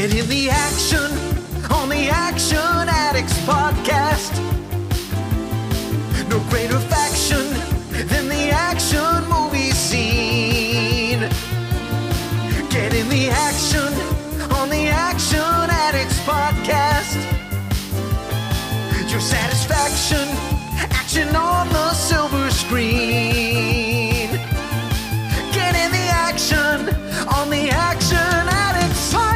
Get in the action on the Action Addicts podcast. No greater faction than the action movie scene. Get in the action on the Action Addicts podcast. Your satisfaction, action on the silver screen. Get in the action on the Action Addicts podcast.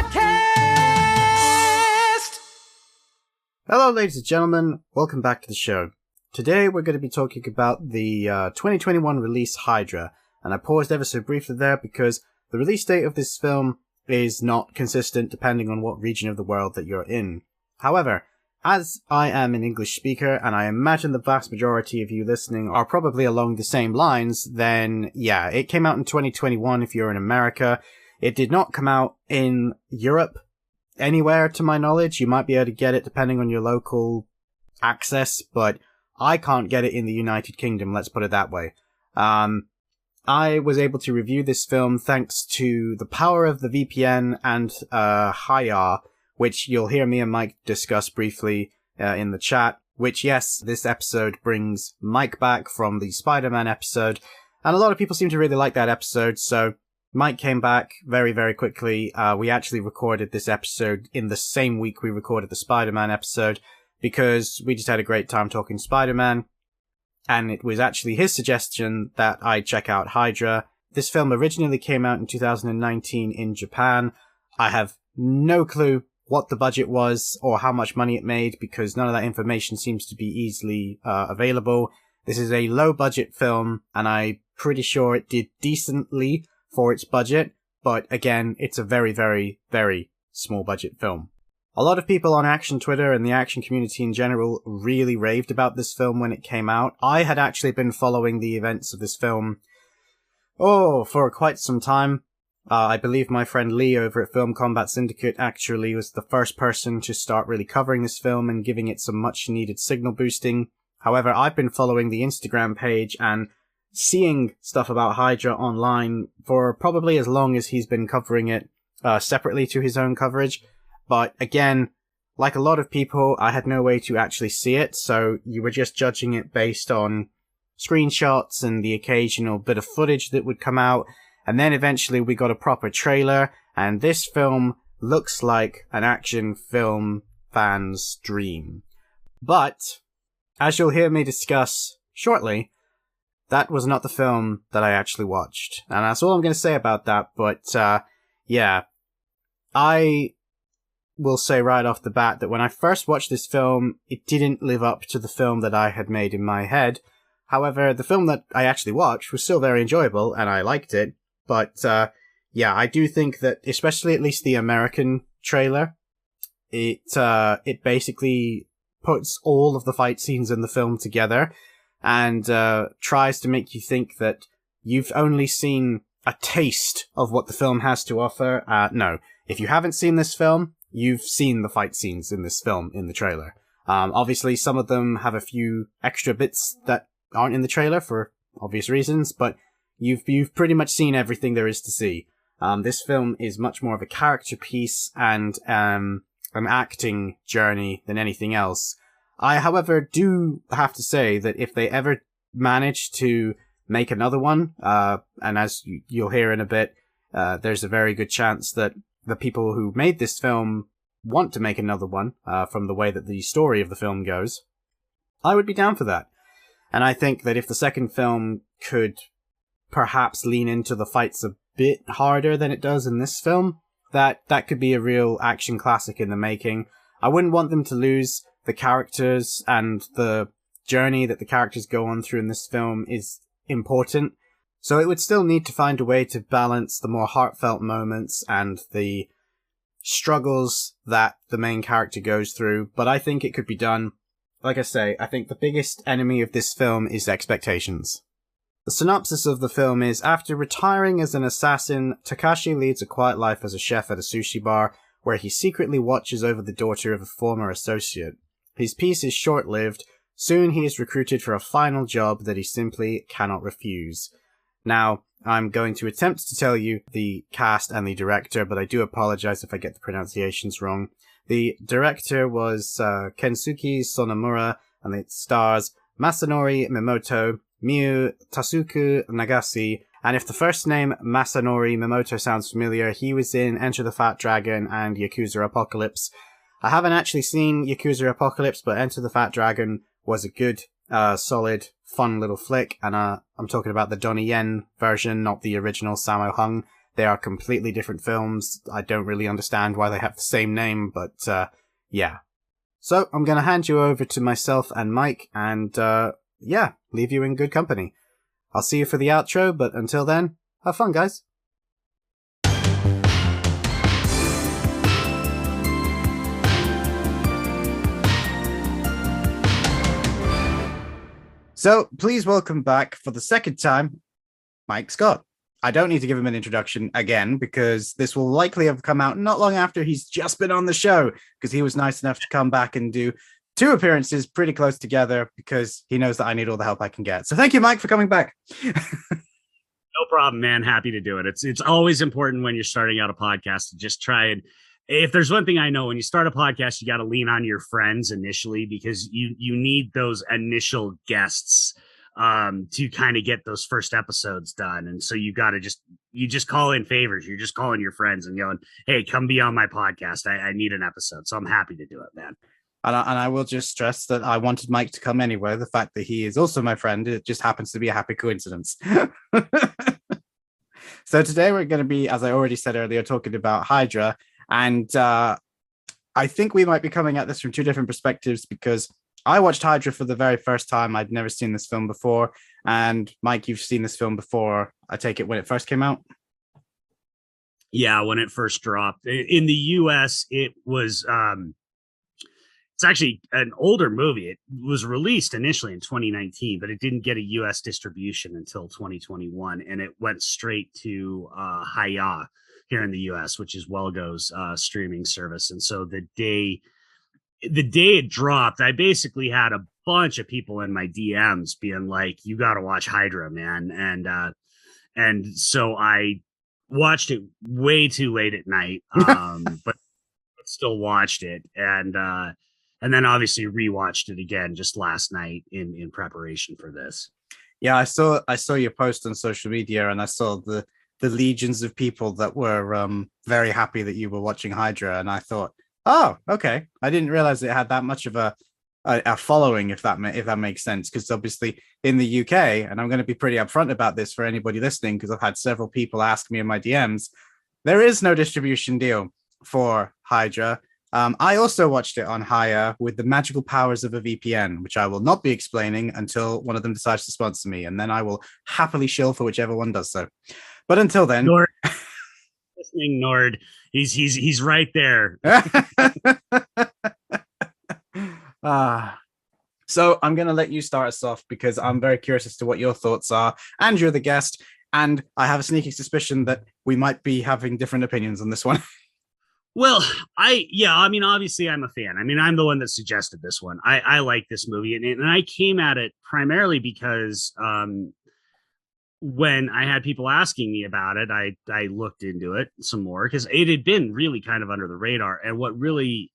Hello, ladies and gentlemen. Welcome back to the show. Today we're going to be talking about the 2021 release Hydra, and I paused ever so briefly there because the release date of this film is not consistent depending on what region of the world that you're in. However, as I am an English speaker, and I imagine the vast majority of you listening are probably along the same lines, then yeah, it came out in 2021 if you're in America. It did not come out in Europe anywhere to my knowledge. You might be able to get it depending on your local access, but I can't get it in the United Kingdom, let's put it that way. I was able to review this film thanks to the power of the VPN and Hydra, which you'll hear me and Mike discuss briefly in the chat, which, yes, this episode brings Mike back from the Spider-Man episode, and a lot of people seem to really like that episode, so Mike came back very, very quickly. We actually recorded this episode in the same week we recorded the Spider-Man episode, because we just had a great time talking Spider-Man, and it was actually his suggestion that I check out Hydra. This film originally came out in 2019 in Japan. I have no clue what the budget was or how much money it made, because none of that information seems to be easily available. This is a low-budget film, and I'm pretty sure it did decently for its budget, but again, it's a very, very, very small-budget film. A lot of people on Action Twitter and the action community in general really raved about this film when it came out. I had actually been following the events of this film, for quite some time. I believe my friend Lee over at Film Combat Syndicate actually was the first person to start really covering this film and giving it some much needed signal boosting. However, I've been following the Instagram page and seeing stuff about Hydra online for probably as long as he's been covering it separately to his own coverage. But again, like a lot of people, I had no way to actually see it, so you were just judging it based on screenshots and the occasional bit of footage that would come out. And then eventually we got a proper trailer, and this film looks like an action film fan's dream. But, as you'll hear me discuss shortly, that was not the film that I actually watched. And that's all I'm going to say about that, but yeah. I will say right off the bat that when I first watched this film, it didn't live up to the film that I had made in my head. However, the film that I actually watched was still very enjoyable, and I liked it. But, yeah, I do think that, especially at least the American trailer, it basically puts all of the fight scenes in the film together and tries to make you think that you've only seen a taste of what the film has to offer. No, if you haven't seen this film, you've seen the fight scenes in this film in the trailer. Obviously, some of them have a few extra bits that aren't in the trailer for obvious reasons, but You've pretty much seen everything there is to see. This film is much more of a character piece and an acting journey than anything else. I, however, do have to say that if they ever manage to make another one, and as you'll hear in a bit, there's a very good chance that the people who made this film want to make another one, from the way that the story of the film goes, I would be down for that. And I think that if the second film could perhaps lean into the fights a bit harder than it does in this film, that could be a real action classic in the making. I wouldn't want them to lose the characters, and the journey that the characters go on through in this film is important. So it would still need to find a way to balance the more heartfelt moments and the struggles that the main character goes through, but I think it could be done. Like I say, I think the biggest enemy of this film is expectations. The synopsis of the film is, after retiring as an assassin, Takashi leads a quiet life as a chef at a sushi bar, where he secretly watches over the daughter of a former associate. His peace is short-lived. Soon he is recruited for a final job that he simply cannot refuse. Now, I'm going to attempt to tell you the cast and the director, but I do apologize if I get the pronunciations wrong. The director was Kensuke Sonomura, and it stars Masanori Mimoto, Miyu Tasuku Nagase, and if the first name Masanori Mimoto sounds familiar, he was in Enter the Fat Dragon and Yakuza Apocalypse. I haven't actually seen Yakuza Apocalypse, but Enter the Fat Dragon was a good, solid, fun little flick, and I'm talking about the Donnie Yen version, not the original Sammo Hung. They are completely different films. I don't really understand why they have the same name, but yeah. So I'm going to hand you over to myself and Mike, and leave you in good company. I'll see you for the outro, but until then, have fun, guys. So, please welcome back for the second time, Mike Scott. I don't need to give him an introduction again because this will likely have come out not long after he's just been on the show, because he was nice enough to come back and do 2 appearances pretty close together because he knows that I need all the help I can get. So thank you, Mike, for coming back. No problem, man. Happy to do it. It's always important when you're starting out a podcast to just try and, if there's one thing I know, when you start a podcast, you got to lean on your friends initially, because you need those initial guests to kind of get those first episodes done. And so you just call in favors. You're just calling your friends and going, hey, come be on my podcast. I need an episode. So I'm happy to do it, man. And I will just stress that I wanted Mike to come anyway. The fact that he is also my friend, it just happens to be a happy coincidence. So today we're going to be, as I already said earlier, talking about Hydra. And I think we might be coming at this from 2 different perspectives, because I watched Hydra for the very first time. I'd never seen this film before. And Mike, you've seen this film before, I take it, when it first came out? Yeah, when it first dropped. In the US, it was... it's actually an older movie. It was released initially in 2019, but it didn't get a U.S. distribution until 2021, and it went straight to Hydra here in the U.S., which is Welgo's streaming service. And so the day it dropped, I basically had a bunch of people in my DMs being like, "You got to watch Hydra, man!" And so I watched it way too late at night, but still watched it, and then obviously rewatched it again just last night in preparation for this. Yeah, I saw your post on social media, and I saw the legions of people that were very happy that you were watching Hydra, and I thought, oh, okay. I didn't realize it had that much of a following, if that makes sense, because obviously in the UK, and I'm going to be pretty upfront about this for anybody listening, because I've had several people ask me in my DMs, there is no distribution deal for Hydra. I also watched it on Haya with the magical powers of a VPN, which I will not be explaining until one of them decides to sponsor me, and then I will happily shill for whichever one does so. But until then, Nord, listening, Nord, he's right there. So I'm going to let you start us off, because I'm very curious as to what your thoughts are, and you're the guest, and I have a sneaking suspicion that we might be having different opinions on this one. Well, obviously I'm a fan. I mean, I'm the one that suggested this one. I like this movie, and I came at it primarily because when I had people asking me about it, I looked into it some more, because it had been really kind of under the radar. And what really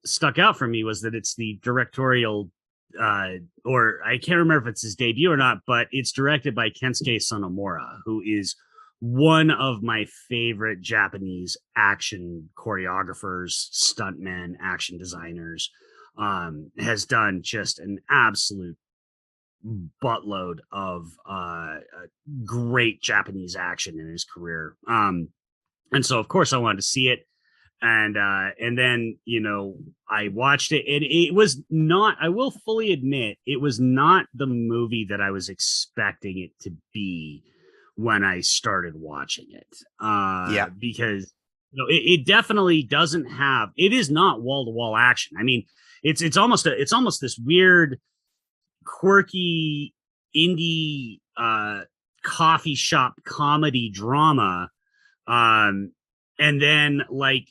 stuck out for me was that it's the directorial, or I can't remember if it's his debut or not, but it's directed by Kensuke Sonomura, who is one of my favorite Japanese action choreographers, stuntmen, action designers. Has done just an absolute buttload of great Japanese action in his career. And so of course I wanted to see it. And then, I watched it, and it was not, I will fully admit, it was not the movie that I was expecting it to be when I started watching it. Because it definitely doesn't have, it is not wall-to-wall action. I mean, it's almost this weird, quirky indie coffee shop comedy drama, and then like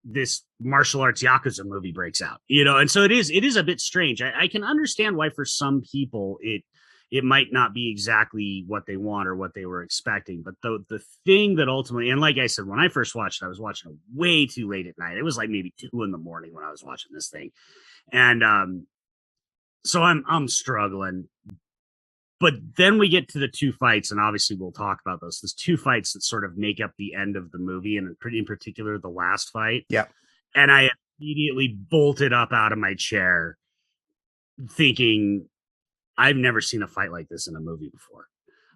this martial arts Yakuza movie breaks out, and so it is a bit strange. I can understand why for some people it might not be exactly what they want or what they were expecting. But the thing that ultimately, and like I said, when I first watched it, I was watching it way too late at night. It was like maybe 2 a.m. when I was watching this thing. And so I'm struggling. But then we get to the two fights, and obviously we'll talk about those. There's two fights that sort of make up the end of the movie, and in particular the last fight. Yeah. And I immediately bolted up out of my chair thinking, I've never seen a fight like this in a movie before.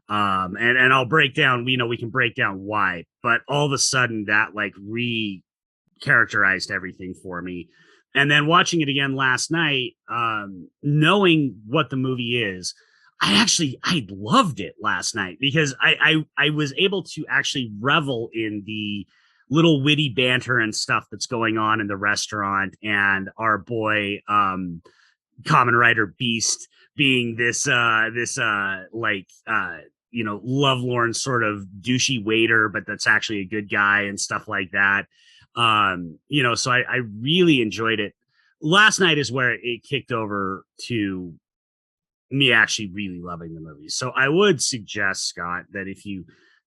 And I'll break down, we can break down why, but all of a sudden that like characterized everything for me. And then watching it again last night, knowing what the movie is, I loved it last night because I was able to actually revel in the little witty banter and stuff that's going on in the restaurant, and our boy Common Rider Beast being this lovelorn sort of douchey waiter, but that's actually a good guy and stuff like that. So I really enjoyed it. Last night is where it kicked over to me actually really loving the movie. So I would suggest, Scott, that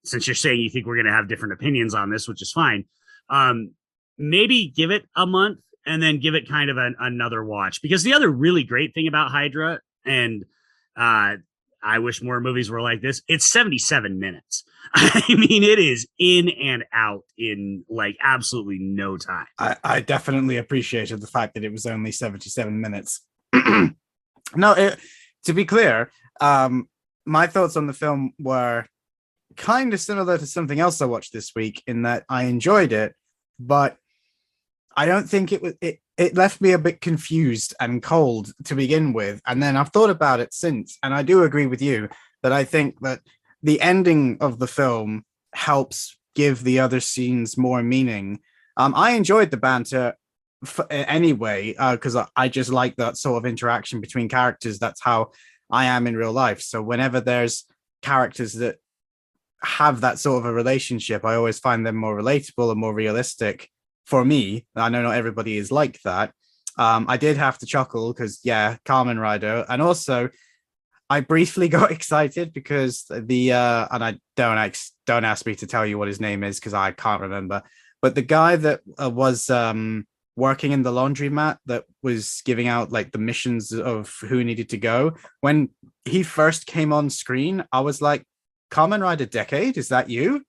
since you're saying you think we're going to have different opinions on this, which is fine, maybe give it a month and then give it kind of another watch. Because the other really great thing about Hydra, and I wish more movies were like this, it's 77 minutes. I mean, it is in and out in like absolutely no time. I definitely appreciated the fact that it was only 77 minutes. To be clear, my thoughts on the film were kind of similar to something else I watched this week, in that I enjoyed it, but I don't think it left me a bit confused and cold to begin with. And then I've thought about it since, and I do agree with you that I think that the ending of the film helps give the other scenes more meaning. I enjoyed the banter anyway, because I just like that sort of interaction between characters. That's how I am in real life. So whenever there's characters that have that sort of a relationship, I always find them more relatable and more realistic for me. I know not everybody is like that. I did have to chuckle because, yeah, Kamen Rider. And also, I briefly got excited because and I don't ask me to tell you what his name is because I can't remember. But the guy that was working in the laundromat that was giving out like the missions of who needed to go, when he first came on screen, I was like, Kamen Rider Decade, is that you?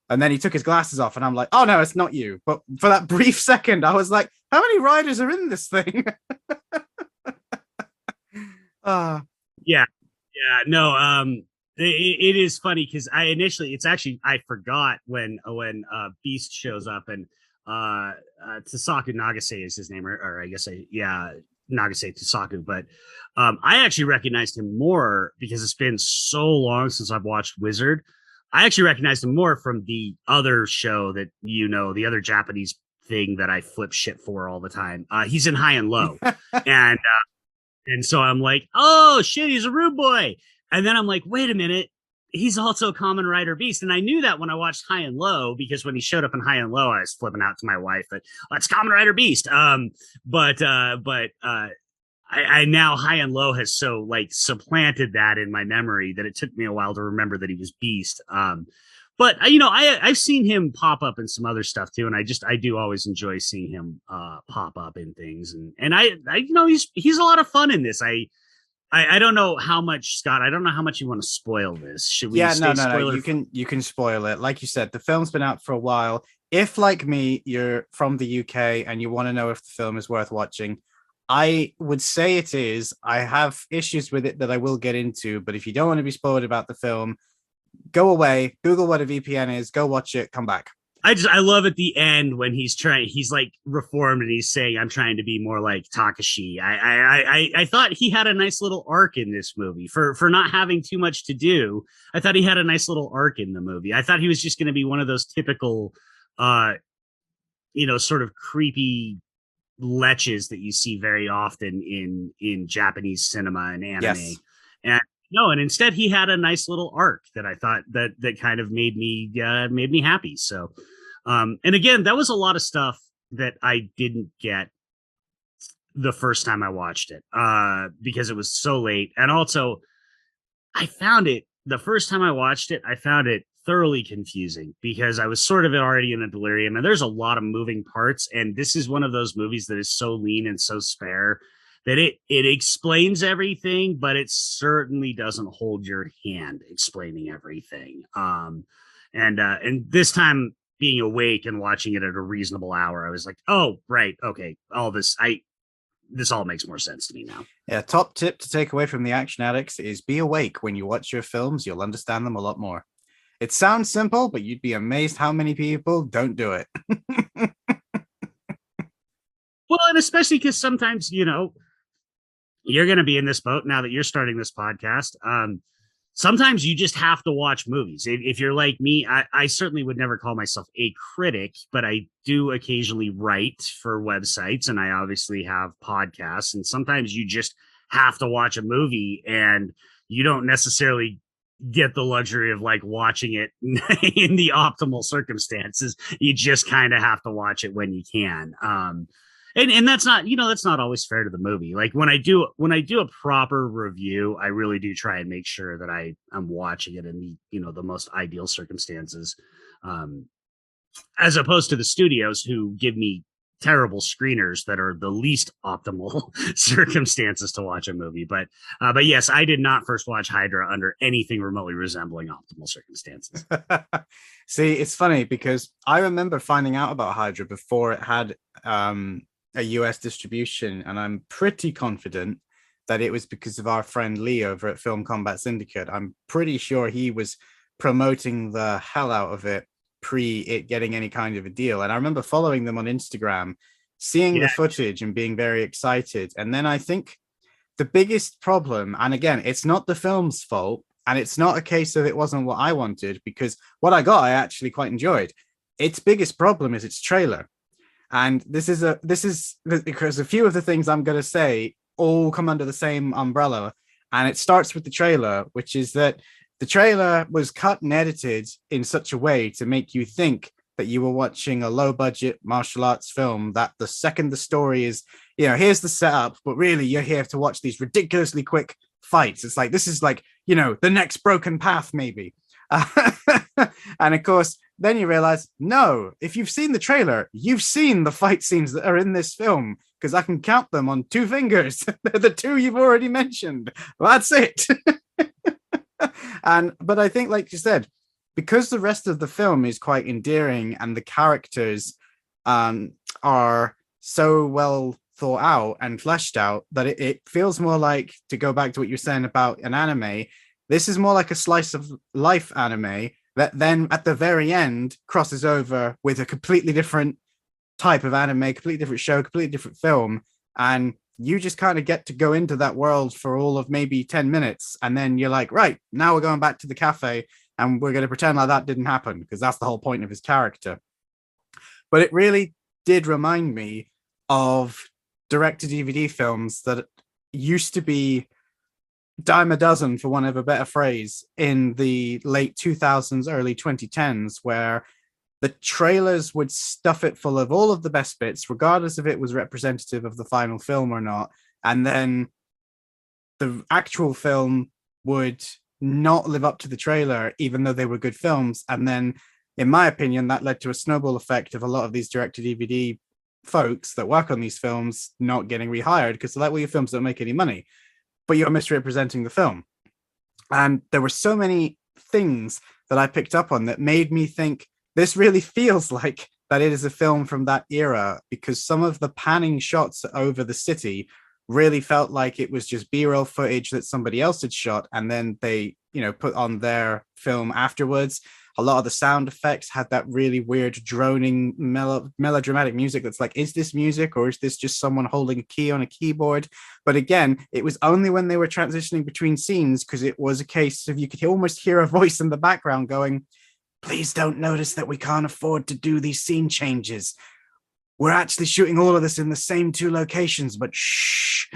And then he took his glasses off and I'm like, oh no, it's not you. But for that brief second, I was like, how many riders are in this thing? It is funny because I forgot when Beast shows up, and Tasaku Nagase is his name, or I guess Nagase Tasaku, but I actually recognized him more because it's been so long since I've watched Wizard. I actually recognized him more from the other show that, the other Japanese thing that I flip shit for all the time. He's in High and Low. And so I'm like, oh shit, he's a rude boy. And then I'm like, wait a minute, he's also Kamen Rider Beast. And I knew that when I watched High and Low, because when he showed up in High and Low, I was flipping out to my wife that it's Kamen Rider Beast. I now High and Low has so like supplanted that in my memory that it took me a while to remember that he was Beast. But I've seen him pop up in some other stuff too, and I do always enjoy seeing him pop up in things, and he's a lot of fun in this. I don't know how much, Scott. I don't know how much you want to spoil this. Should we? Yeah, no. You can spoil it. Like you said, the film's been out for a while. If, like me, you're from the UK and you want to know if the film is worth watching, I would say it is. I have issues with it that I will get into, but if you don't want to be spoiled about the film, go away, Google what a VPN is, go watch it, come back. I love at the end when he's like reformed and he's saying, I'm trying to be more like Takashi. I thought he had a nice little arc in this movie for not having too much to do. I thought he had a nice little arc in the movie. I thought he was just going to be one of those typical, sort of creepy leches that you see very often in Japanese cinema and anime. Yes. And instead he had a nice little arc that I thought that kind of made me happy. So, and again, that was a lot of stuff that I didn't get the first time I watched it, because it was so late. And also I found it the first time I watched it, I found it thoroughly confusing because I was sort of already in a delirium, and there's a lot of moving parts. And this is one of those movies that is so lean and so spare that it explains everything, but it certainly doesn't hold your hand explaining everything. And this time being awake and watching it at a reasonable hour, I was like, oh, right, okay, this all makes more sense to me now. Yeah, top tip to take away from the Action Addicts is be awake when you watch your films. You'll understand them a lot more. It sounds simple, but you'd be amazed how many people don't do it. Well, and especially because sometimes, you're going to be in this boat now that you're starting this podcast. Sometimes you just have to watch movies. If you're like me, I certainly would never call myself a critic, but I do occasionally write for websites, and I obviously have podcasts. And sometimes you just have to watch a movie, and you don't necessarily get the luxury of like watching it in the optimal circumstances. You just kind of have to watch it when you can. And that's not always fair to the movie. Like when I do a proper review, I really do try and make sure that I'm watching it in the most ideal circumstances, as opposed to the studios who give me terrible screeners that are the least optimal circumstances to watch a movie. But yes, I did not first watch Hydra under anything remotely resembling optimal circumstances. See, it's funny because I remember finding out about Hydra before it had a US distribution, and I'm pretty confident that it was because of our friend Lee over at Film Combat Syndicate. I'm pretty sure he was promoting the hell out of it pre it getting any kind of a deal. And I remember following them on Instagram, seeing the footage and being very excited. And then I think the biggest problem, and again, it's not the film's fault, and it's not a case of it wasn't what I wanted, because what I got, I actually quite enjoyed. Its biggest problem is its trailer. And this is because a few of the things I'm going to say all come under the same umbrella. And it starts with the trailer, which is that the trailer was cut and edited in such a way to make you think that you were watching a low budget martial arts film, that the second the story is, here's the setup, but really you're here to watch these ridiculously quick fights. It's like, this is like, the next Broken Path, maybe. And of course, then you realize, no, if you've seen the trailer, you've seen the fight scenes that are in this film, because I can count them on 2 fingers. They're the 2 you've already mentioned. That's it. But I think, like you said, because the rest of the film is quite endearing and the characters are so well thought out and fleshed out, that it feels more like, to go back to what you're saying about an anime, this is more like a slice of life anime that then at the very end crosses over with a completely different type of anime, completely different show, completely different film. And you just kind of get to go into that world for all of maybe 10 minutes. And then you're like, right, now we're going back to the cafe and we're going to pretend like that didn't happen, because that's the whole point of his character. But it really did remind me of direct-to-DVD films that used to be dime a dozen, for want of a better phrase, in the late 2000s, early 2010s, where the trailers would stuff it full of all of the best bits, regardless if it was representative of the final film or not. And then the actual film would not live up to the trailer, even though they were good films. And then, in my opinion, that led to a snowball effect of a lot of these direct-to-DVD folks that work on these films not getting rehired, because they're like, well, your films don't make any money, but you're misrepresenting the film. And there were so many things that I picked up on that made me think this really feels like that it is a film from that era, because some of the panning shots over the city really felt like it was just B-roll footage that somebody else had shot and then they, put on their film afterwards. A lot of the sound effects had that really weird droning melodramatic music that's like, is this music or is this just someone holding a key on a keyboard? But again, it was only when they were transitioning between scenes, because it was a case of you could almost hear a voice in the background going, please don't notice that we can't afford to do these scene changes. We're actually shooting all of this in the same 2 locations, but shh.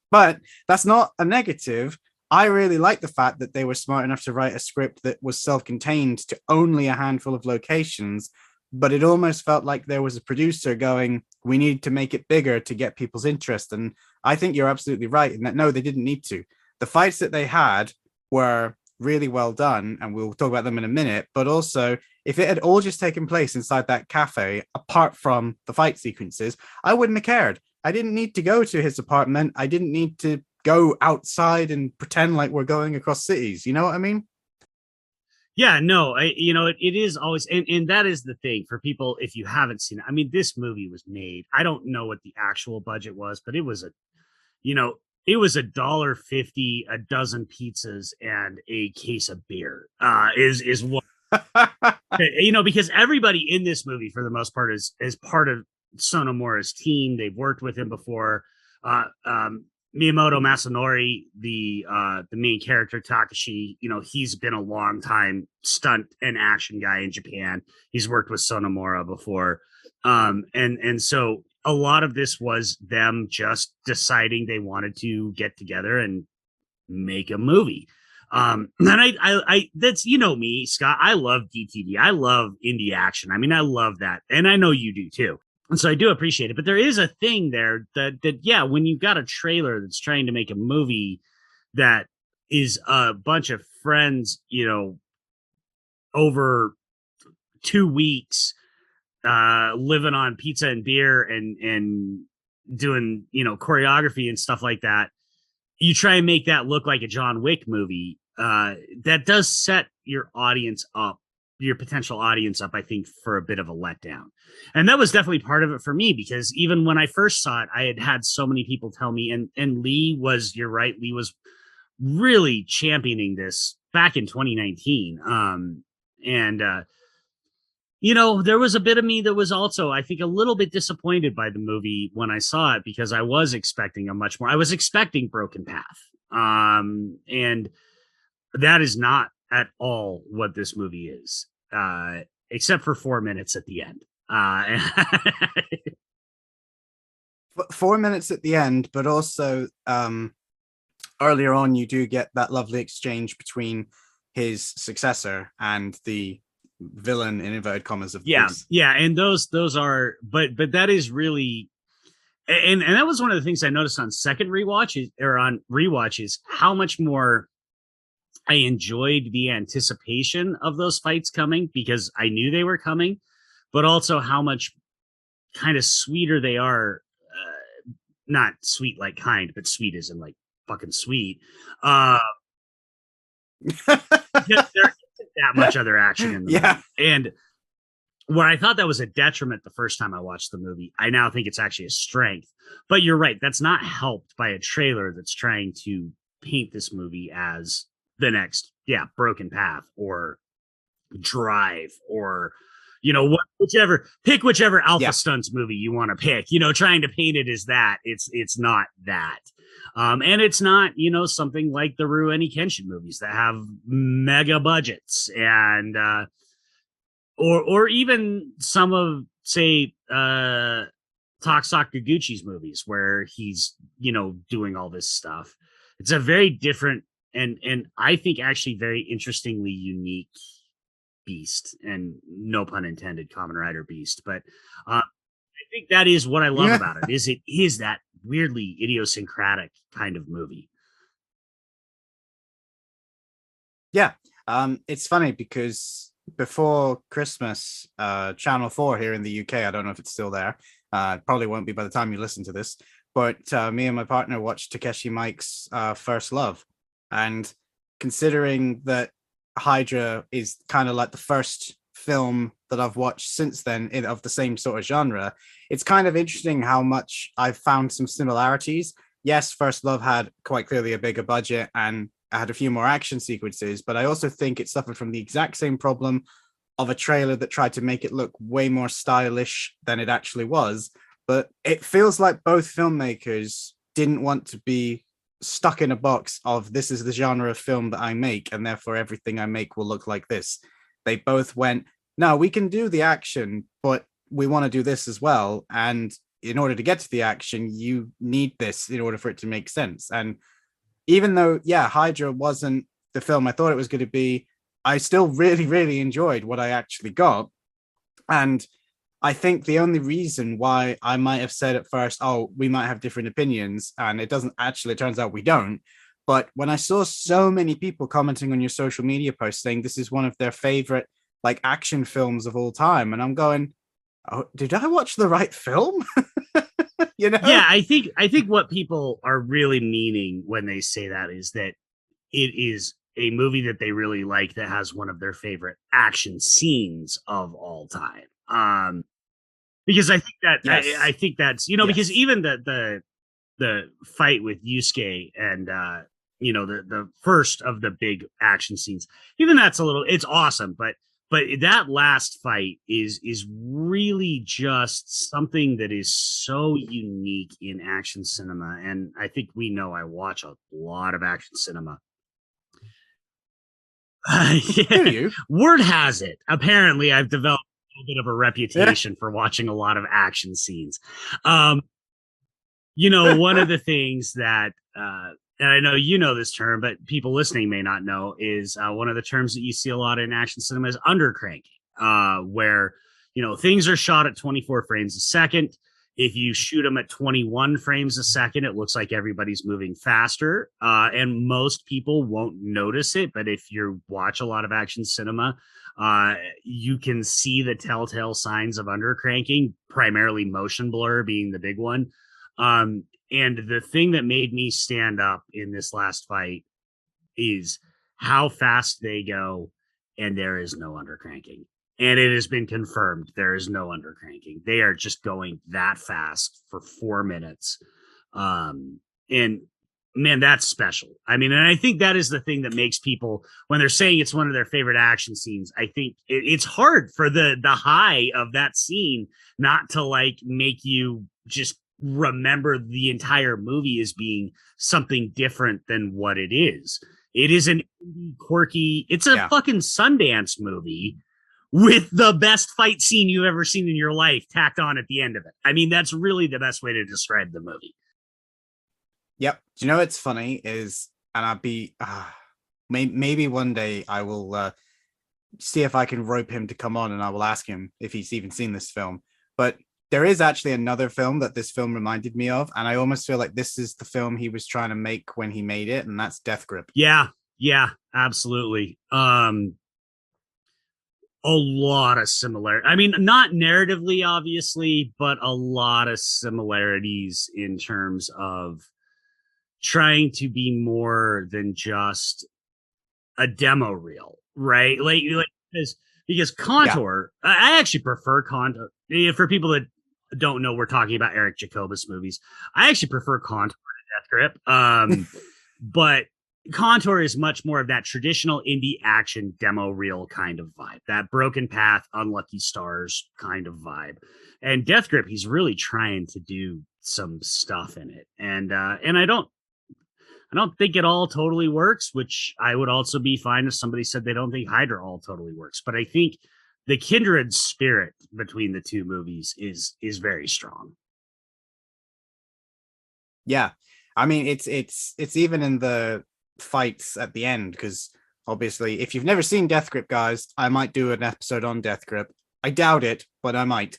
But that's not a negative. I really like the fact that they were smart enough to write a script that was self-contained to only a handful of locations, but it almost felt like there was a producer going, we need to make it bigger to get people's interest. And I think you're absolutely right in that, no, they didn't need to. The fights that they had were really well done, and we'll talk about them in a minute. But also, if it had all just taken place inside that cafe, apart from the fight sequences, I wouldn't have cared. I didn't need to go to his apartment. I didn't need to go outside and pretend like we're going across cities. You know what I mean? Yeah, no, it is always, and that is the thing for people. If you haven't seen it, I mean, this movie was made, I don't know what the actual budget was, but it was you know, it was $1.50 a dozen pizzas and a case of beer. Is what because everybody in this movie, for the most part, is part of Sonomura's team. They've worked with him before. Uh, um, Miyamoto Masanori, the main character Takashi, he's been a long time stunt and action guy in Japan. He's worked with Sonomura before, and so a lot of this was them just deciding they wanted to get together and make a movie. And I that's me, Scott. I love DTV. I love indie action. I mean, I love that, and I know you do too. And so I do appreciate it. But there is a thing there that yeah, when you've got a trailer that's trying to make a movie that is a bunch of friends, over 2 weeks, living on pizza and beer and doing choreography and stuff like that, you try and make that look like a John Wick movie. That does set your audience up, your potential audience up, I think, for a bit of a letdown. And that was definitely part of it for me, because even when I first saw it, I had so many people tell me, and you're right, Lee was really championing this back in 2019. There was a bit of me that was also, I think, a little bit disappointed by the movie when I saw it, because I was expecting I was expecting Broken Path. And that is not at all what this movie is, except for 4 minutes at the end. 4 minutes at the end, but also earlier on, you do get that lovely exchange between his successor and the villain, in inverted commas, of this. Yeah, and those are, but that is really, and that was one of the things I noticed on second rewatches, or on rewatches, how much more I enjoyed the anticipation of those fights coming, because I knew they were coming, but also how much kind of sweeter they are. Not sweet like kind, but sweet as in like fucking sweet. There isn't that much other action in the movie. And where I thought that was a detriment the first time I watched the movie, I now think it's actually a strength. But you're right, that's not helped by a trailer that's trying to paint this movie as the next, Broken Path or Drive, or whichever Alpha Stunts movie you want to pick, trying to paint it as that. It's not that. And it's not, something like the Rurouni Kenshin movies that have mega budgets, and or even some of, say, Takasaki Kikuchi's movies, where he's, doing all this stuff. It's a very different and I think actually very interestingly unique beast, and no pun intended, Kamen Rider beast. But I think that is what I love about it. It is that weirdly idiosyncratic kind of movie. Yeah. It's funny because before Christmas, Channel 4 here in the UK, I don't know if it's still there, probably won't be by the time you listen to this, but me and my partner watched Takeshi Mike's First Love. And considering that Hydra is kind of like the first film that I've watched since then of the same sort of genre, it's kind of interesting how much I've found some similarities. Yes, First Love had quite clearly a bigger budget and I had a few more action sequences, but I also think it suffered from the exact same problem of a trailer that tried to make it look way more stylish than it actually was. But it feels like both filmmakers didn't want to be stuck in a box of, this is the genre of film that I make, and therefore everything I make will look like this. They both went, no, we can do the action, but we want to do this as well. And in order to get to the action, you need this in order for it to make sense. And even though, Hydra wasn't the film I thought it was going to be, I still really, really enjoyed what I actually got. And I think the only reason why I might have said at first, oh, we might have different opinions, and it turns out we don't, But when I saw so many people commenting on your social media posts saying this is one of their favorite like action films of all time, and I'm going, oh, did I watch the right film? You know? Yeah, I think what people are really meaning when they say that is that it is a movie that they really like that has one of their favorite action scenes of all time. Because I think that I Yes. think that's because Yes. even the fight with Yusuke and the first of the big action scenes, even that's it's awesome, but that last fight is really just something that is so unique in action cinema. And I think I watch a lot of action cinema. Do Yeah. you? Word has it, apparently I've developed a little bit of a Yeah. reputation for watching a lot of action scenes. um One of the things that, and I know you know this term, but people listening may not know, is one of the terms that you see a lot in action cinema is undercranking, where, things are shot at 24 frames a second. If you shoot them at 21 frames a second, it looks like everybody's moving faster. And most people won't notice it. But if you watch a lot of action cinema, you can see the telltale signs of undercranking, primarily motion blur being the big one. And the thing that made me stand up in this last fight is how fast they go, and there is no undercranking. And it has been confirmed there is no undercranking. They are just going that fast for 4 minutes. And man, that's special. I mean, and I think that is the thing that makes people, when they're saying it's one of their favorite action scenes, I think it's hard for the high of that scene not to like make you just remember the entire movie as being something different than what it is. It is an quirky, it's a Yeah. fucking Sundance movie with the best fight scene you've ever seen in your life tacked on at the end of it. I mean, that's really the best way to describe the movie. Yep. Do you know what's funny is, and I'll be, maybe one day I will see if I can rope him to come on and I will ask him if he's even seen this film. But there is actually another film that this film reminded me of, and I almost feel like this is the film he was trying to make when he made it, and that's Death Grip. Yeah, absolutely. A lot of similar. I mean, not narratively, obviously, but a lot of similarities in terms of trying to be more than just a demo reel, right? Like because Contour, I actually prefer Contour. For people that don't know, we're talking about Eric Jacobus movies. I actually prefer Contour to Death Grip. But Contour is much more of that traditional indie action demo reel kind of vibe, that Broken Path, Unlucky Stars kind of vibe. And Death Grip, he's really trying to do some stuff in it, and I don't think it all totally works, which I would also be fine if somebody said they don't think Hydra all totally works. But I think the kindred spirit between the two movies is very strong. Yeah. I mean, it's even in the fights at the end, because obviously, if you've never seen Death Grip, guys, I might do an episode on Death Grip. I doubt it, but I might.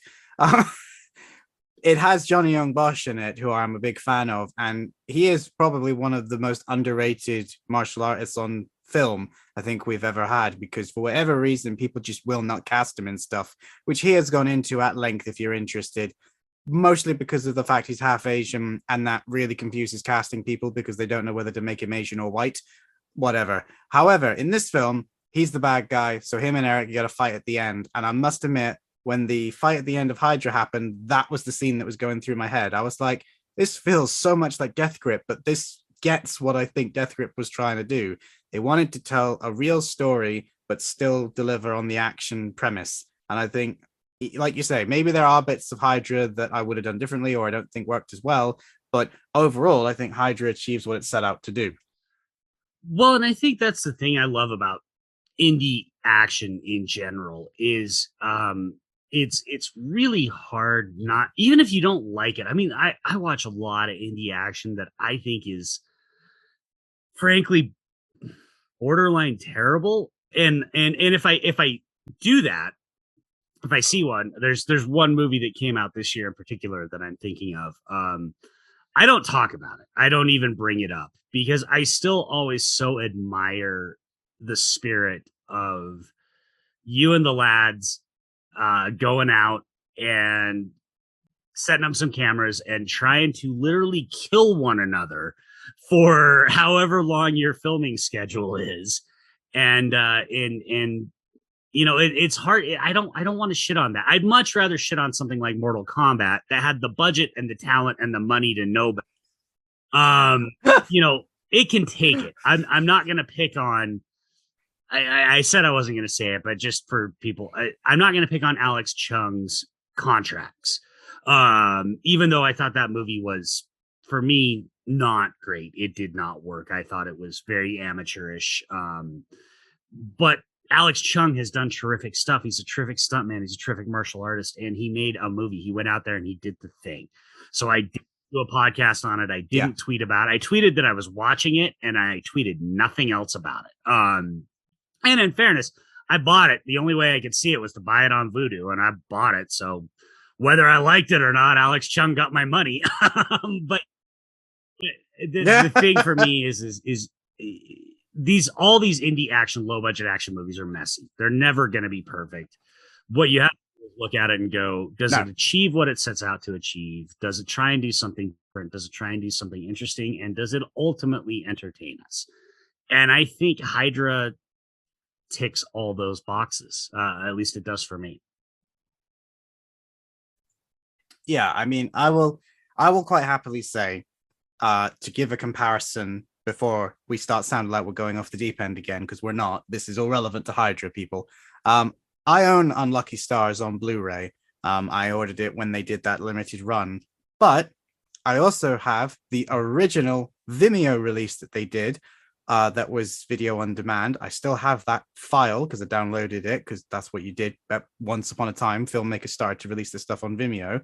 It has Johnny Young Bosch in it, who I'm a big fan of, and he is probably one of the most underrated martial artists on film I think we've ever had, because for whatever reason, people just will not cast him in stuff, which he has gone into at length if you're interested, mostly because of the fact he's half Asian, and that really confuses casting people because they don't know whether to make him Asian or white, whatever. However, in this film, he's the bad guy, so him and Eric get a fight at the end, and I must admit, when the fight at the end of Hydra happened, that was the scene that was going through my head. I was like, this feels so much like Death Grip, but this gets what I think Death Grip was trying to do. They wanted to tell a real story, but still deliver on the action premise. And I think, like you say, maybe there are bits of Hydra that I would have done differently or I don't think worked as well. But overall, I think Hydra achieves what it set out to do. Well, and I think that's the thing I love about indie action in general is it's really hard, not even if you don't like it. I mean, I watch a lot of indie action that I think is frankly borderline terrible. And if I do that, if I see one, there's one movie that came out this year in particular that I'm thinking of. I don't talk about it. I don't even bring it up because I still always so admire the spirit of you and the lads going out and setting up some cameras and trying to literally kill one another for however long your filming schedule is. And it's hard. I don't want to shit on that. I'd much rather shit on something like Mortal Kombat that had the budget and the talent and the money to know better. It can take it. I'm not gonna pick on. I said I wasn't gonna say it, but just for people, I'm not gonna pick on Alex Chung's contracts. Even though I thought that movie was, for me, not great. It did not work. I thought it was very amateurish. But Alex Chung has done terrific stuff. He's a terrific stuntman. He's a terrific martial artist, and he made a movie. He went out there and he did the thing. So I did do a podcast on it. I didn't tweet about it. I tweeted that I was watching it, and I tweeted nothing else about it. And in fairness, I bought it. The only way I could see it was to buy it on Vudu, and I bought it. So whether I liked it or not, Alex Chung got my money. But the thing for me is all these indie action, low budget action movies are messy. They're never going to be perfect. What you have to do is look at it and go, does it achieve what it sets out to achieve? Does it try and do something different? Does it try and do something interesting? And does it ultimately entertain us? And I think Hydra ticks all those boxes. At least it does for me. Yeah, I mean, I will quite happily say, to give a comparison before we start sounding like we're going off the deep end again, because we're not. This is all relevant to Hydra, people. I own Unlucky Stars on Blu-ray. I ordered it when they did that limited run, but I also have the original Vimeo release that they did. That was video on demand. I still have that file because I downloaded it, because that's what you did once upon a time. Filmmakers started to release this stuff on Vimeo,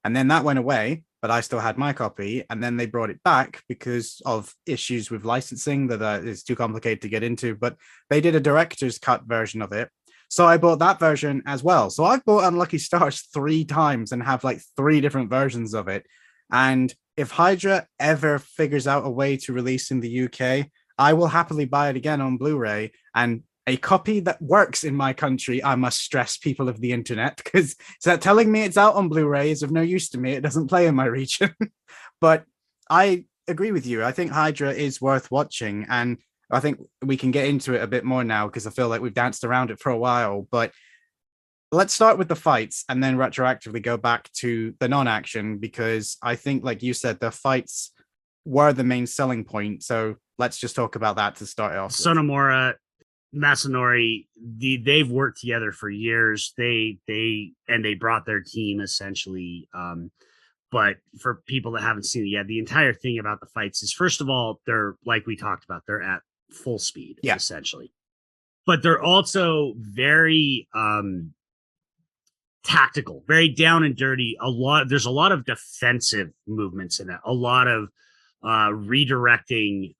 and then that went away, but I still had my copy, and then they brought it back because of issues with licensing that is too complicated to get into, but they did a director's cut version of it. So I bought that version as well. So I've bought Unlucky Stars 3 times and have like 3 different versions of it. And if Hydra ever figures out a way to release in the UK, I will happily buy it again on Blu-ray, and a copy that works in my country. I must stress, people of the internet, because telling me it's out on Blu-ray is of no use to me. It doesn't play in my region. But I agree with you. I think Hydra is worth watching, and I think we can get into it a bit more now because I feel like we've danced around it for a while. But let's start with the fights and then retroactively go back to the non-action, because I think, like you said, the fights were the main selling point. So let's just talk about that to start off. Sonomura, Masanori, they've worked together for years. They brought their team essentially. But for people that haven't seen it yet, the entire thing about the fights is, first of all, they're, like we talked about, they're at full speed, essentially. But they're also very tactical, very down and dirty. There's a lot of defensive movements in it, a lot of redirecting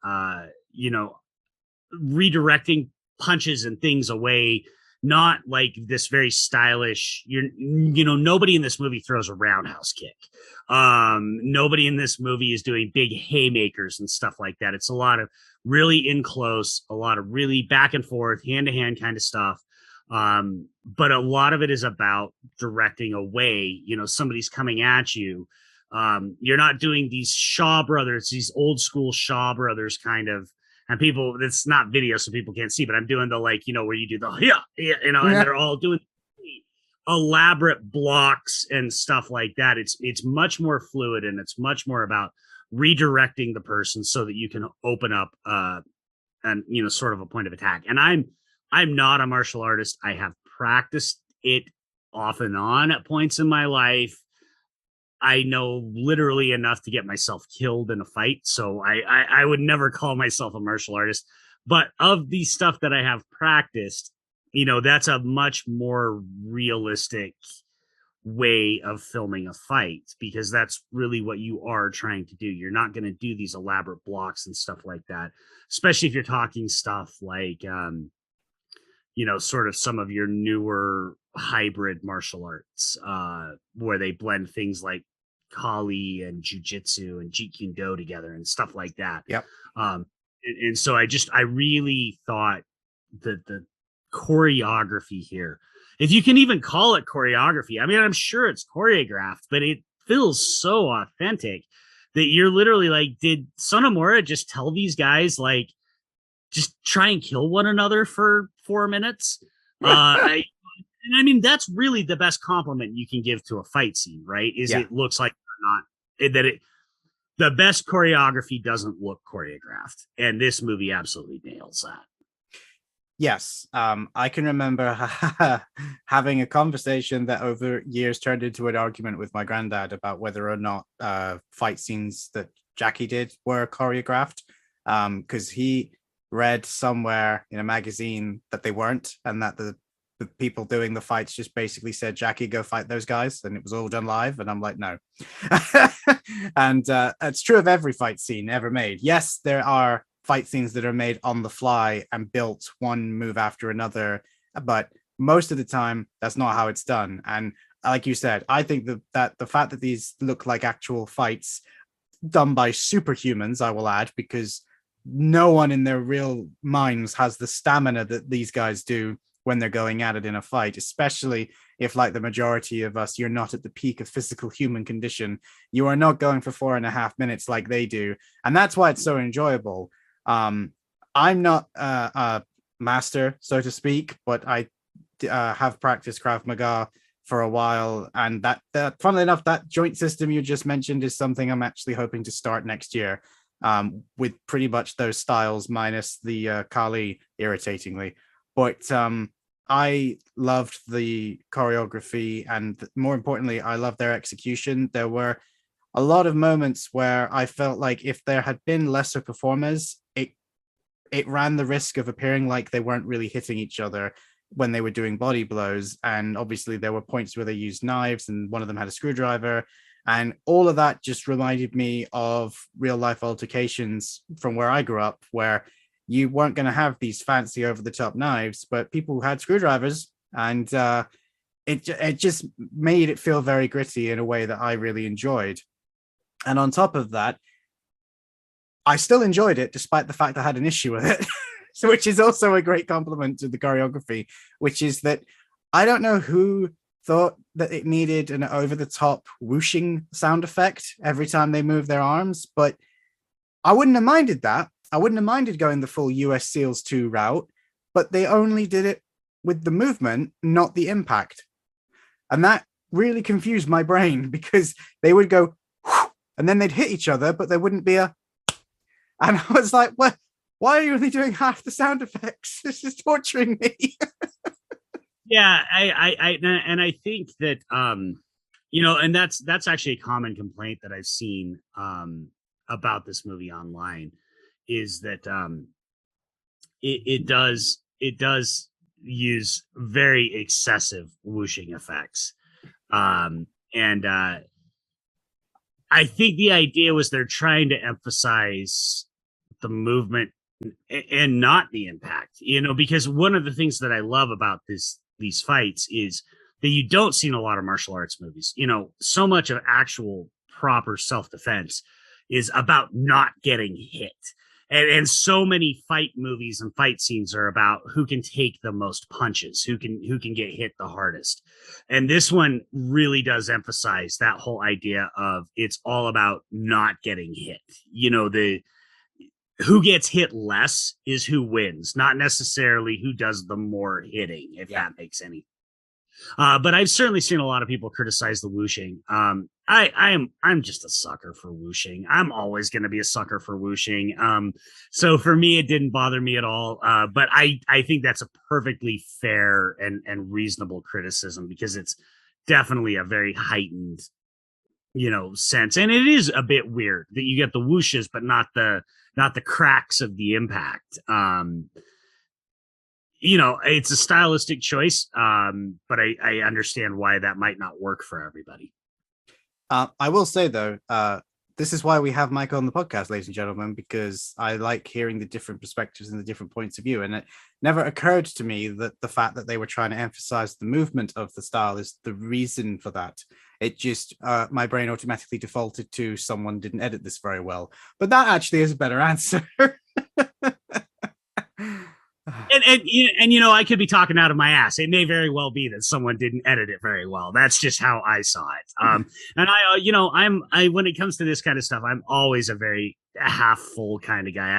punches and things away, not like this very stylish, nobody in this movie throws a roundhouse kick. Nobody in this movie is doing big haymakers and stuff like that. It's a lot of really in close, a lot of really back and forth, hand to hand kind of stuff. But a lot of it is about directing away. Somebody's coming at you. You're not doing these Shaw Brothers, these old school Shaw Brothers kind of, and people, it's not video, so people can't see, but I'm doing the, like, where you do the, and they're all doing elaborate blocks and stuff like that. It's much more fluid, and it's much more about redirecting the person so that you can open up, and, sort of a point of attack. And I'm not a martial artist. I have practiced it off and on at points in my life. I know literally enough to get myself killed in a fight. So I would never call myself a martial artist. But of the stuff that I have practiced, that's a much more realistic way of filming a fight, because that's really what you are trying to do. You're not going to do these elaborate blocks and stuff like that, especially if you're talking stuff like, sort of some of your newer hybrid martial arts, where they blend things like Kali and jujitsu and Jeet Kune Do together and stuff like that. Yep. And so I really thought that the choreography here, if you can even call it choreography, I mean, I'm sure it's choreographed, but it feels so authentic that you're literally like, did Sonomura just tell these guys, like, just try and kill one another for 4 minutes? And I mean, that's really the best compliment you can give to a fight scene, right? Is it looks like the best choreography doesn't look choreographed. And this movie absolutely nails that. Yes, I can remember having a conversation that over years turned into an argument with my granddad about whether or not fight scenes that Jackie did were choreographed, because he read somewhere in a magazine that they weren't, and that the people doing the fights just basically said, Jackie, go fight those guys, and it was all done live. And I'm like, no. And it's true of every fight scene ever made. Yes, there are fight scenes that are made on the fly and built one move after another, but most of the time that's not how it's done. And like you said, I think that the fact that these look like actual fights done by superhumans, I will add, because no one in their real minds has the stamina that these guys do when they're going at it in a fight, especially if, like the majority of us, you're not at the peak of physical human condition. You are not going for 4.5 minutes like they do, and that's why it's so enjoyable. I'm not a master, so to speak, but I have practiced Krav Maga for a while, and that funnily enough, that joint system you just mentioned is something I'm actually hoping to start next year, with pretty much those styles minus the Kali, irritatingly. But I loved the choreography, and more importantly, I loved their execution. There were a lot of moments where I felt like if there had been lesser performers, it ran the risk of appearing like they weren't really hitting each other when they were doing body blows. And obviously there were points where they used knives and one of them had a screwdriver, and all of that just reminded me of real life altercations from where I grew up, where you weren't going to have these fancy over the top knives, but people had screwdrivers, and it just made it feel very gritty in a way that I really enjoyed. And on top of that, I still enjoyed it despite the fact I had an issue with it. So, which is also a great compliment to the choreography, which is that I don't know who thought that it needed an over-the-top whooshing sound effect every time they move their arms, but I wouldn't have minded that. I wouldn't have minded going the full US SEALs 2 route, but they only did it with the movement, not the impact. And that really confused my brain, because they would go and then they'd hit each other, but there wouldn't be a... And I was like, well, why are you only doing half the sound effects? This is torturing me. Yeah, I think that and that's actually a common complaint that I've seen about this movie online, is that it does use very excessive whooshing effects, and I think the idea was they're trying to emphasize the movement and not the impact, because one of the things that I love about these fights is that you don't see in a lot of martial arts movies. So much of actual proper self-defense is about not getting hit. And so many fight movies and fight scenes are about who can take the most punches, who can get hit the hardest. And this one really does emphasize that whole idea of it's all about not getting hit. The who gets hit less is who wins, not necessarily who does the more hitting, if that makes any. But I've certainly seen a lot of people criticize the whooshing. I'm just a sucker for whooshing. I'm always going to be a sucker for whooshing. So for me, it didn't bother me at all. But I think that's a perfectly fair and reasonable criticism, because it's definitely a very heightened, sense. And it is a bit weird that you get the whooshes, but not the cracks of the impact. It's a stylistic choice, but I understand why that might not work for everybody. I will say, though, this is why we have Mike on the podcast, ladies and gentlemen, because I like hearing the different perspectives and the different points of view. And it never occurred to me that the fact that they were trying to emphasize the movement of the style is the reason for that. It just my brain automatically defaulted to someone didn't edit this very well. But that actually is a better answer. And you know, I could be talking out of my ass. It may very well be that someone didn't edit it very well. That's just how I saw it. And I when it comes to this kind of stuff, I'm always a very half full kind of guy.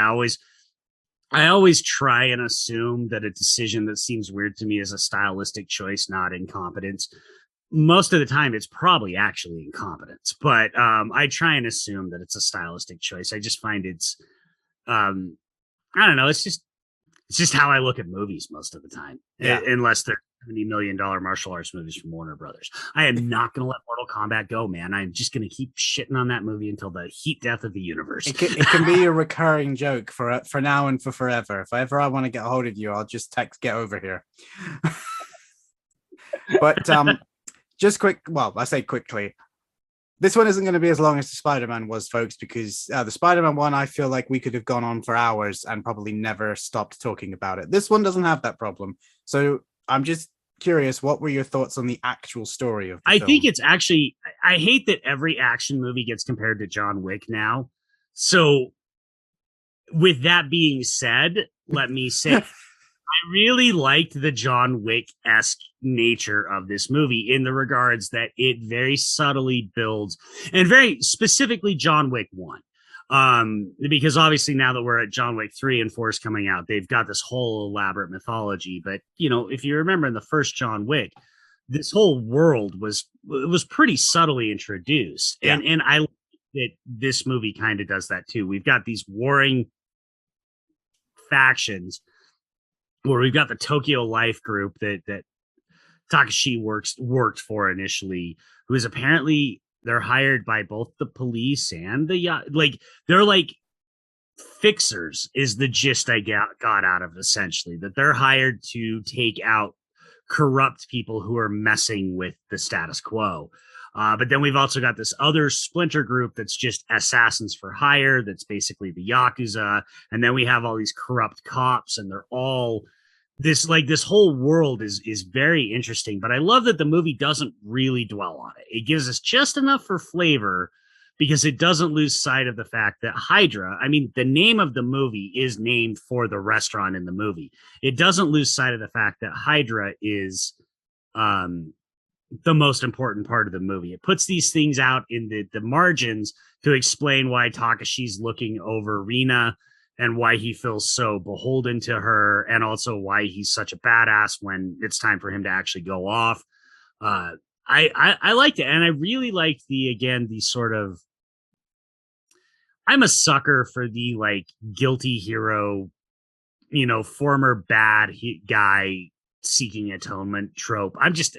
I always try and assume that a decision that seems weird to me is a stylistic choice, not incompetence. Most of the time, it's probably actually incompetence, but I try and assume that it's a stylistic choice. I just find I don't know. It's just how I look at movies most of the time, unless they're $70 million martial arts movies from Warner Brothers. I am not going to let Mortal Kombat go, man. I'm just going to keep shitting on that movie until the heat death of the universe. It can be a recurring joke for now and for forever. If ever I want to get a hold of you, I'll just text "get over here." But just quick. Well, I say quickly. This one isn't going to be as long as the Spider-Man was, folks, because the Spider-Man one, I feel like we could have gone on for hours and probably never stopped talking about it. This one doesn't have that problem. So I'm just curious, what were your thoughts on the actual story of the film? think it's actually, I hate that every action movie gets compared to John Wick now. So with that being said, let me say, I really liked the John Wick-esque nature of this movie in the regards that it very subtly builds, and very specifically John Wick 1. Because obviously now that we're at John Wick 3 and 4 is coming out, they've got this whole elaborate mythology. But, you know, if you remember in the first John Wick, this whole world was pretty subtly introduced. Yeah. And I like that this movie kind of does that too. We've got these warring factions where we've got the Tokyo Life group that Takashi worked for initially, who is apparently they're hired by both the police and they're like fixers is the gist I got out of it, essentially, that they're hired to take out corrupt people who are messing with the status quo. But then we've also got this other splinter group that's just assassins for hire. That's basically the Yakuza. And then we have all these corrupt cops, and they're all this whole world is very interesting. But I love that the movie doesn't really dwell on it. It gives us just enough for flavor because it doesn't lose sight of the fact that Hydra, I mean, the name of the movie is named for the restaurant in the movie. It doesn't lose sight of the fact that Hydra is the most important part of the movie. It puts these things out in the margins to explain why Takashi's looking over Rina and why he feels so beholden to her, and also why he's such a badass when it's time for him to actually go off. I liked it, and I really liked the sort of, I'm a sucker for the like guilty hero, you know, former bad guy seeking atonement trope. I'm just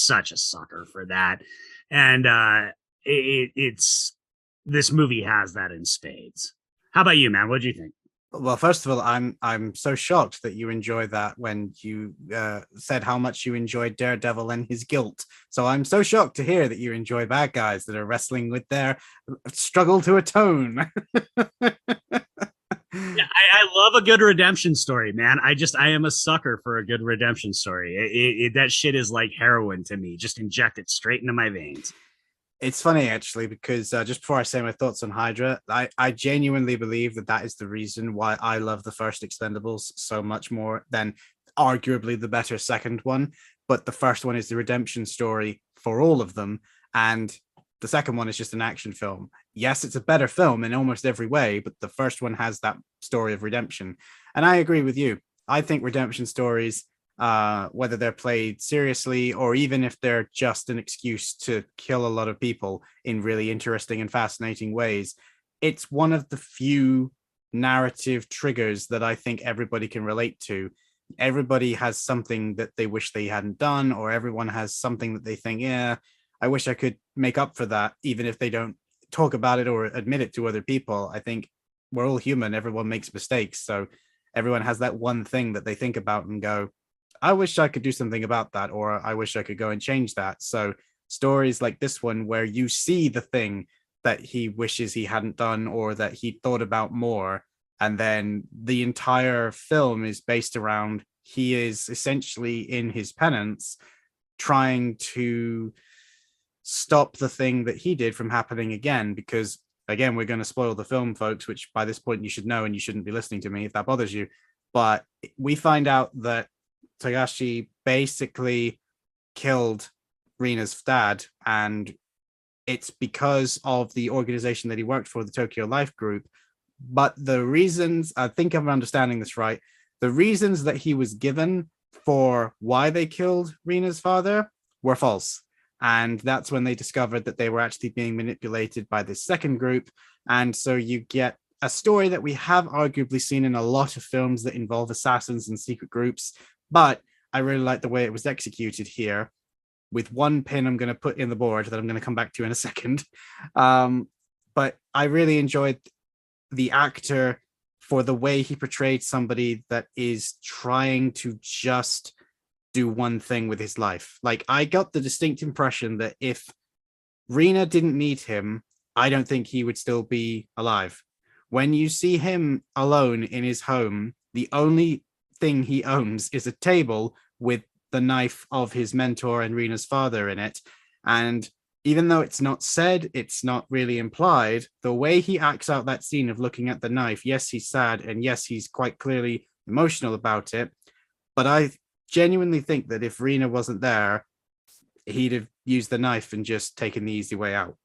such a sucker for that. And it's this movie has that in spades. How about you, man? What do you think? Well, first of all, I'm so shocked that you enjoy that when you said how much you enjoyed Daredevil and his guilt. So I'm so shocked to hear that you enjoy bad guys that are wrestling with their struggle to atone. Yeah, I love a good redemption story, man. I am a sucker for a good redemption story. That shit is like heroin to me. Just inject it straight into my veins. It's funny, actually, because just before I say my thoughts on Hydra, I genuinely believe that is the reason why I love the first Expendables so much more than arguably the better second one. But the first one is the redemption story for all of them. And the second one is just an action film. Yes, it's a better film in almost every way, but the first one has that story of redemption. And I agree with you. I think redemption stories, whether they're played seriously or even if they're just an excuse to kill a lot of people in really interesting and fascinating ways, it's one of the few narrative triggers that I think everybody can relate to. Everybody has something that they wish they hadn't done, or everyone has something that they think, yeah, I wish I could make up for that, even if they don't talk about it or admit it to other people. I think we're all human. Everyone makes mistakes. So everyone has that one thing that they think about and go, I wish I could do something about that, or I wish I could go and change that. So stories like this one, where you see the thing that he wishes he hadn't done or that he thought about more, and then the entire film is based around he is essentially in his penance trying to stop the thing that he did from happening again, because again, we're going to spoil the film, folks, which by this point you should know, and you shouldn't be listening to me if that bothers you. But we find out that Takashi basically killed Rina's dad, and it's because of the organization that he worked for, the Tokyo Life Group. But the reasons, I think I'm understanding this right, the reasons that he was given for why they killed Rina's father were false. And that's when they discovered that they were actually being manipulated by this second group. And so you get a story that we have arguably seen in a lot of films that involve assassins and secret groups. But I really like the way it was executed here, with one pin I'm going to put in the board that I'm going to come back to in a second. But I really enjoyed the actor for the way he portrayed somebody that is trying to just do one thing with his life. Like, I got the distinct impression that if Rina didn't need him, I don't think he would still be alive. When you see him alone in his home, the only thing he owns is a table with the knife of his mentor and Rina's father in it. And even though it's not said, it's not really implied, the way he acts out that scene of looking at the knife, yes, he's sad, and yes, he's quite clearly emotional about it. But I genuinely think that if Rina wasn't there, he'd have used the knife and just taken the easy way out.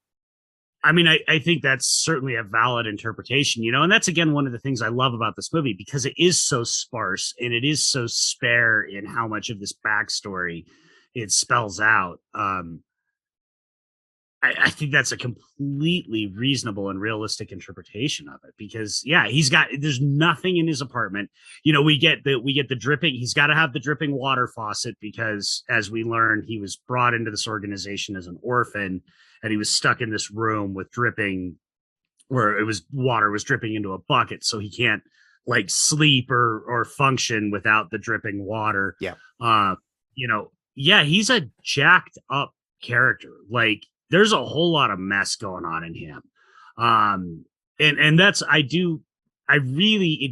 I mean, I think that's certainly a valid interpretation, you know, and that's, again, one of the things I love about this movie, because it is so sparse and it is so spare in how much of this backstory it spells out. I think that's a completely reasonable and realistic interpretation of it, because there's nothing in his apartment. You know, we get the dripping. He's got to have the dripping water faucet because, as we learn, he was brought into this organization as an orphan, and he was stuck in this room with dripping, where water was dripping into a bucket, so he can't like sleep or function without the dripping water. Yeah. He's a jacked up character. Like, there's a whole lot of mess going on in him. And that's, it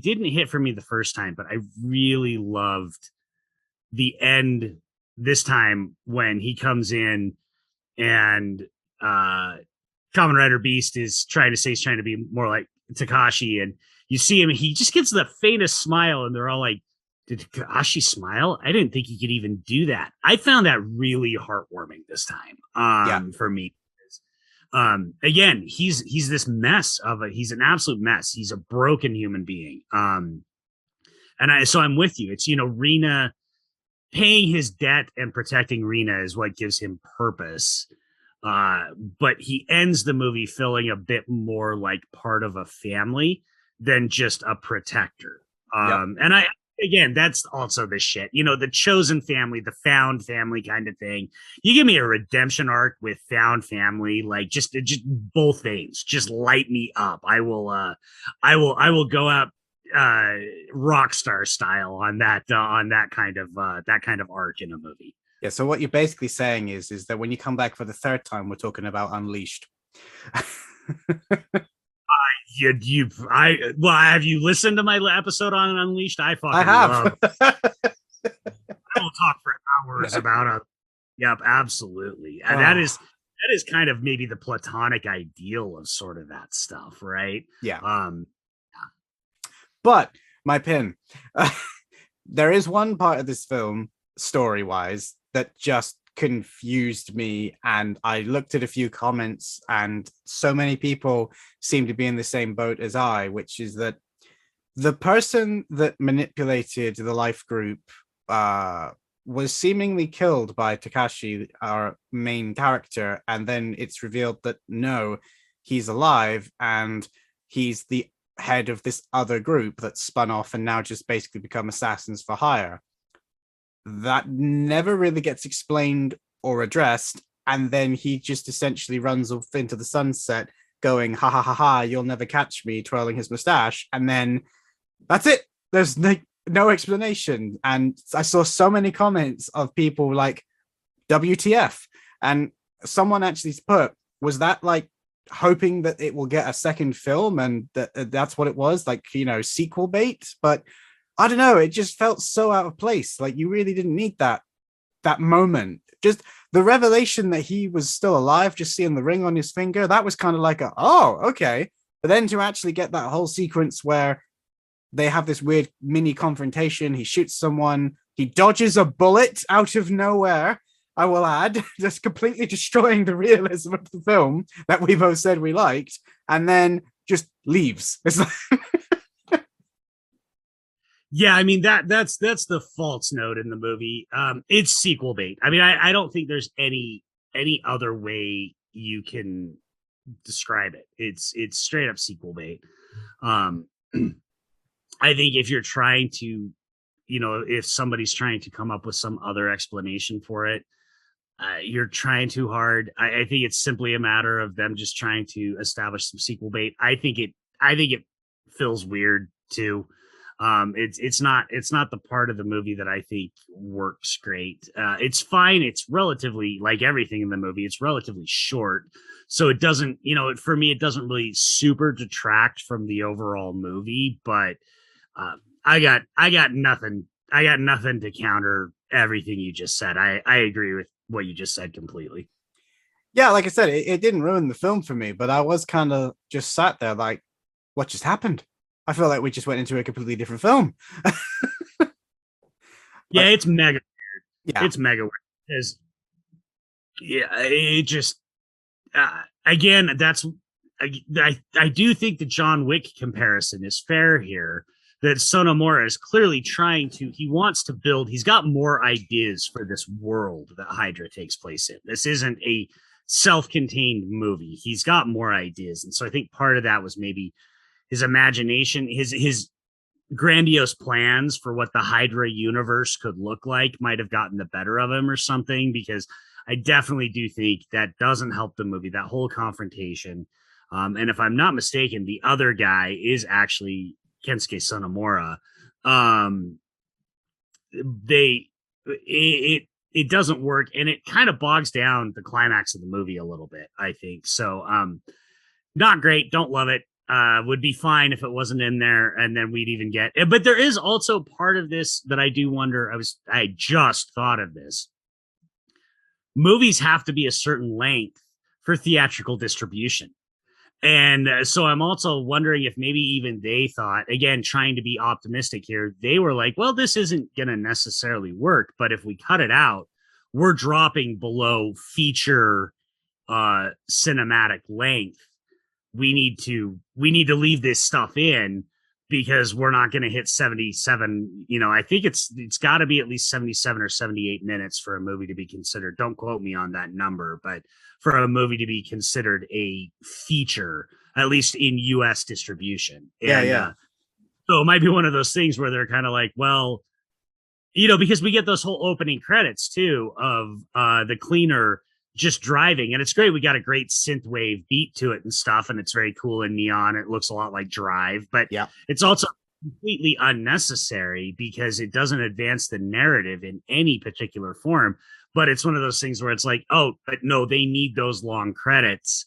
didn't hit for me the first time, but I really loved the end this time when he comes in and Kamen Rider Beast is trying to be more like Takashi, and you see him, he just gets the faintest smile, and they're all like, did Takashi smile? I didn't think he could even do that. I found that really heartwarming this time. For me. Again, he's this mess he's an absolute mess. He's a broken human being. So I'm with you. It's, Rina paying his debt and protecting Rina is what gives him purpose. But he ends the movie feeling a bit more like part of a family than just a protector. And again, that's also the shit, the chosen family, the found family kind of thing. You give me a redemption arc with found family, like just both things, just light me up. I will go out rock star style on that kind of arc in a movie. Yeah. So what you're basically saying is that when you come back for the third time, we're talking about Unleashed. Have you listened to my episode on Unleashed? I have. I will talk for hours about it. Yep, absolutely. And that is kind of maybe the platonic ideal of sort of that stuff, right? Yeah. But my pin, there is one part of this film, story-wise, that just confused me, and I looked at a few comments, and so many people seem to be in the same boat as I, which is that the person that manipulated the life group was seemingly killed by Takashi, our main character, and then it's revealed that no, he's alive and he's the head of this other group that spun off and now just basically become assassins for hire. That never really gets explained or addressed, and then he just essentially runs off into the sunset going, ha ha ha ha, you'll never catch me, twirling his mustache, and then that's it. There's no explanation. And I saw so many comments of people like, WTF? And someone actually put, was that like hoping that it will get a second film, and that's what it was, like, sequel bait? But I don't know, it just felt so out of place. Like, you really didn't need that moment. just the revelation that he was still alive, just seeing the ring on his finger, that was kind of like oh, okay. But then to actually get that whole sequence where they have this weird mini confrontation, he shoots someone, he dodges a bullet out of nowhere, I will add, just completely destroying the realism of the film that we both said we liked, and then just leaves. It's like yeah, I mean that's the false note in the movie. It's sequel bait. I mean, I don't think there's any other way you can describe it. It's straight up sequel bait. I think if you're trying to, if somebody's trying to come up with some other explanation for it, you're trying too hard. I think it's simply a matter of them just trying to establish some sequel bait. I think it feels weird too. It's not the part of the movie that I think works great. It's fine. It's relatively, like everything in the movie, it's relatively short. So it doesn't, for me, it doesn't really super detract from the overall movie, but I got nothing. I got nothing to counter everything you just said. I agree with what you just said completely. Yeah, like I said, it didn't ruin the film for me, but I was kind of just sat there like, what just happened? I feel like we just went into a completely different film. Yeah, it's mega weird. Yeah. It's mega weird. Because, yeah, it just, again, I do think the John Wick comparison is fair here. That Sonomura is clearly he wants to build, he's got more ideas for this world that Hydra takes place in. This isn't a self-contained movie. He's got more ideas. And so I think part of that was maybe his imagination, his grandiose plans for what the Hydra universe could look like might have gotten the better of him or something, because I definitely do think that doesn't help the movie, that whole confrontation. And if I'm not mistaken, the other guy is actually Kensuke Sonomura. It doesn't work, and it kind of bogs down the climax of the movie a little bit, I think. So not great, don't love it. Would be fine if it wasn't in there, and then we'd even get it. But there is also part of this that I do wonder. I just thought of this. Movies have to be a certain length for theatrical distribution. And so I'm also wondering if maybe even they thought, again, trying to be optimistic here, they were like, well, this isn't going to necessarily work, but if we cut it out, we're dropping below feature cinematic length. We need to leave this stuff in because we're not going to hit 77. I think it's got to be at least 77 or 78 minutes for a movie to be considered. Don't quote me on that number, but for a movie to be considered a feature, at least in US distribution. Yeah. So it might be one of those things where they're kind of like, well, because we get those whole opening credits too of the cleaner just driving, and it's great. We got a great synthwave beat to it and stuff, and it's very cool and neon. It looks a lot like Drive, but yeah, it's also completely unnecessary because it doesn't advance the narrative in any particular form. But it's one of those things where it's like, oh, but no, they need those long credits.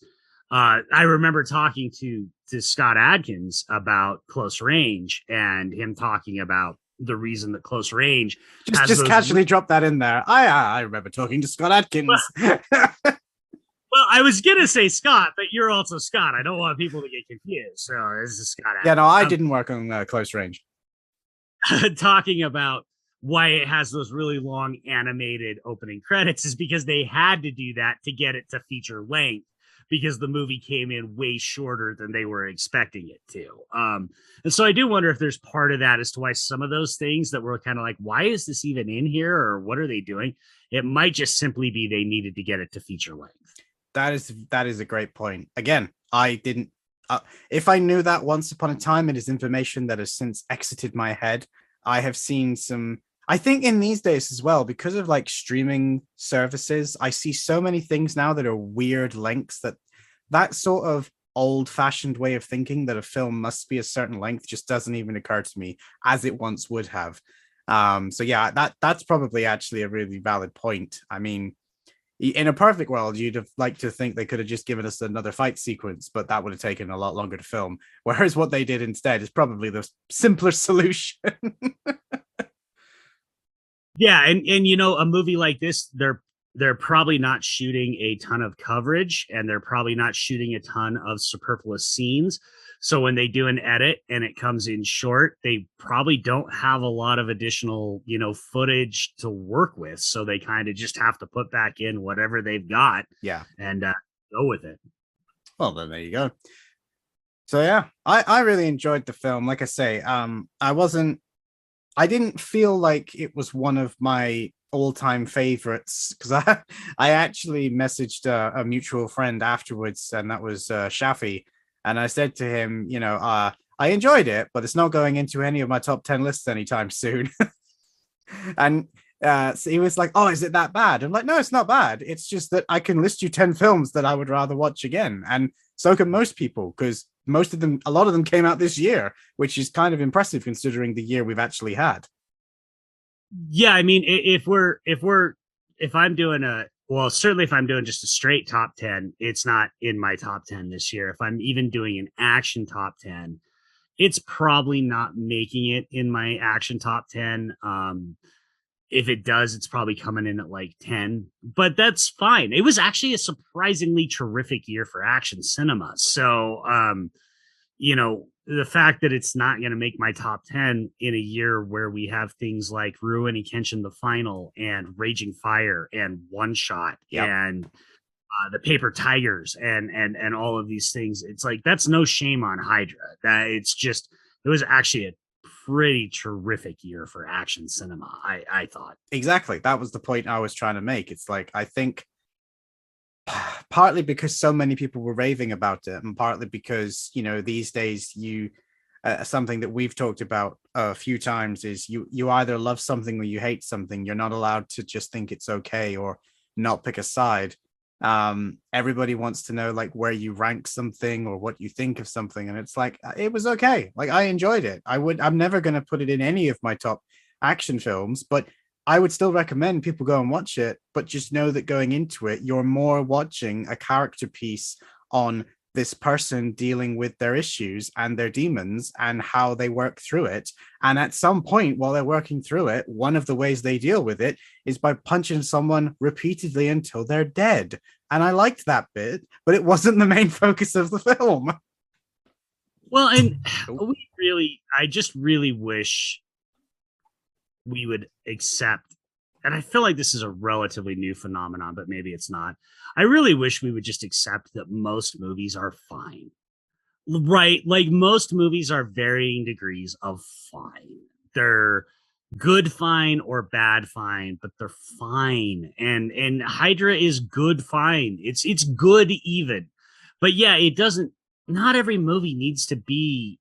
I remember talking to Scott Adkins about Close Range, and him talking about the reason that Close Range just casually drop that in there. I remember talking to Scott Adkins. Well, I was gonna say Scott, but you're also Scott. I don't want people to get confused. So this is Scott Adkins. Yeah, no, I didn't work on Close Range. Talking about why it has those really long animated opening credits is because they had to do that to get it to feature length, because the movie came in way shorter than they were expecting it to. And so I do wonder if there's part of that as to why some of those things that were kind of like, why is this even in here? Or what are they doing? It might just simply be they needed to get it to feature length. That is a great point. Again, I didn't, if I knew that once upon a time, it is information that has since exited my head. I have seen some, I think in these days as well, because of like streaming services, I see so many things now that are weird lengths that sort of old-fashioned way of thinking that a film must be a certain length just doesn't even occur to me as it once would have. So yeah, that's probably actually a really valid point. I mean, in a perfect world, you'd have liked to think they could have just given us another fight sequence, but that would have taken a lot longer to film. Whereas what they did instead is probably the simpler solution. Yeah, and a movie like this, they're they're probably not shooting a ton of coverage, and they're probably not shooting a ton of superfluous scenes. So when they do an edit and it comes in short, they probably don't have a lot of additional, footage to work with. So they kind of just have to put back in whatever they've got. Yeah. And go with it. Well, then there you go. So yeah, I really enjoyed the film. Like I say, I didn't feel like it was one of my all-time favorites, because I actually messaged a mutual friend afterwards, and that was Shafi, and I said to him, I enjoyed it, but it's not going into any of my top 10 lists anytime soon. And so he was like, "Oh, is it that bad?" I'm like, "No, it's not bad. It's just that I can list you 10 films that I would rather watch again, and so can most people, because a lot of them came out this year, which is kind of impressive considering the year we've actually had." Yeah, I mean, if I'm doing certainly if I'm doing just a straight top 10, it's not in my top 10 this year. If I'm even doing an action top 10, it's probably not making it in my action top 10. If it does, it's probably coming in at like 10, but that's fine. It was actually a surprisingly terrific year for action cinema. So, the fact that it's not going to make my top 10 in a year where we have things like Rurouni Kenshin the Final and Raging Fire and One Shot, yep, and the Paper Tigers and all of these things, it's like, that's no shame on Hydra. That it was actually a pretty terrific year for action cinema, I thought. Exactly. That was the point I was trying to make. It's like, I think partly because so many people were raving about it, and partly because, these days something that we've talked about a few times is you either love something or you hate something. You're not allowed to just think it's okay or not pick a side. Everybody wants to know like where you rank something or what you think of something, and it's like, it was okay. Like, I enjoyed it. I'm never going to put it in any of my top action films, but I would still recommend people go and watch it, but just know that going into it, you're more watching a character piece on this person dealing with their issues and their demons and how they work through it. And at some point while they're working through it, one of the ways they deal with it is by punching someone repeatedly until they're dead. And I liked that bit, but it wasn't the main focus of the film. Well, and I just really wish we would accept, and I feel like this is a relatively new phenomenon, but maybe it's not. I really wish we would just accept that most movies are fine, right? Like, most movies are varying degrees of fine. They're good fine or bad fine, but they're fine. And Hydra is good fine. It's good even. But yeah, not every movie needs to be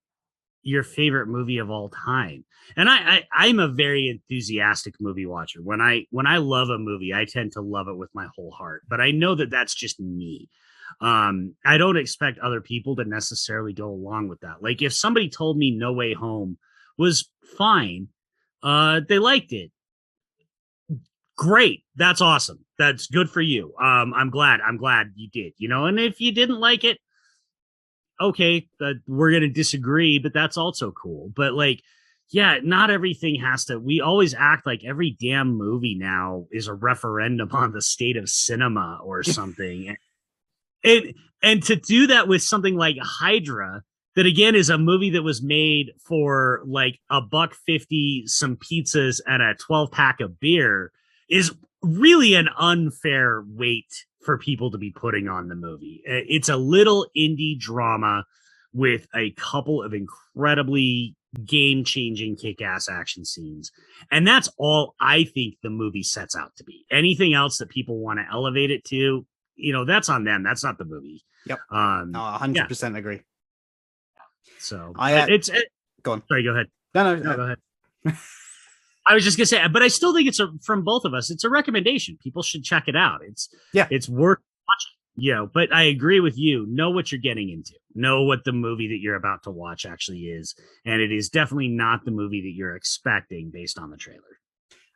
your favorite movie of all time. And I'm a very enthusiastic movie watcher. When I love a movie, I tend to love it with my whole heart, but I know that that's just me. I don't expect other people to necessarily go along with that. Like, if somebody told me No Way Home was fine, they liked it, great, that's awesome, that's good for you. I'm glad you did, and if you didn't like it, okay, we're going to disagree, but that's also cool. But like, yeah, not everything we always act like every damn movie now is a referendum on the state of cinema or something. and to do that with something like Hydra, that again is a movie that was made for like $1.50, some pizzas, and a 12-pack of beer, is really an unfair weight for people to be putting on the movie. It's a little indie drama with a couple of incredibly game-changing kick-ass action scenes, and that's all I think the movie sets out to be. Anything else that people want to elevate it to, that's on them. That's not the movie. Yep. No, 100% agree. So go on. Sorry, go ahead. No, go ahead. I was just gonna say, but I still think from both of us, it's a recommendation. People should check it out. It's worth watching, but I agree with you. Know what you're getting into. Know what the movie that you're about to watch actually is. And it is definitely not the movie that you're expecting based on the trailer.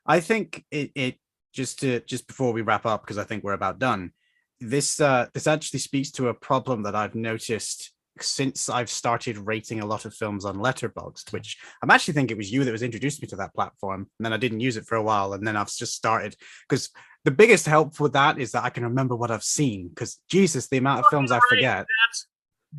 I think it just before we wrap up, because I think we're about done, this actually speaks to a problem that I've noticed since I've started rating a lot of films on Letterboxd, which I actually think it was you that was introduced me to that platform. And then I didn't use it for a while. And then I've just started, because the biggest help with that is that I can remember what I've seen, because Jesus, the amount of films I forget.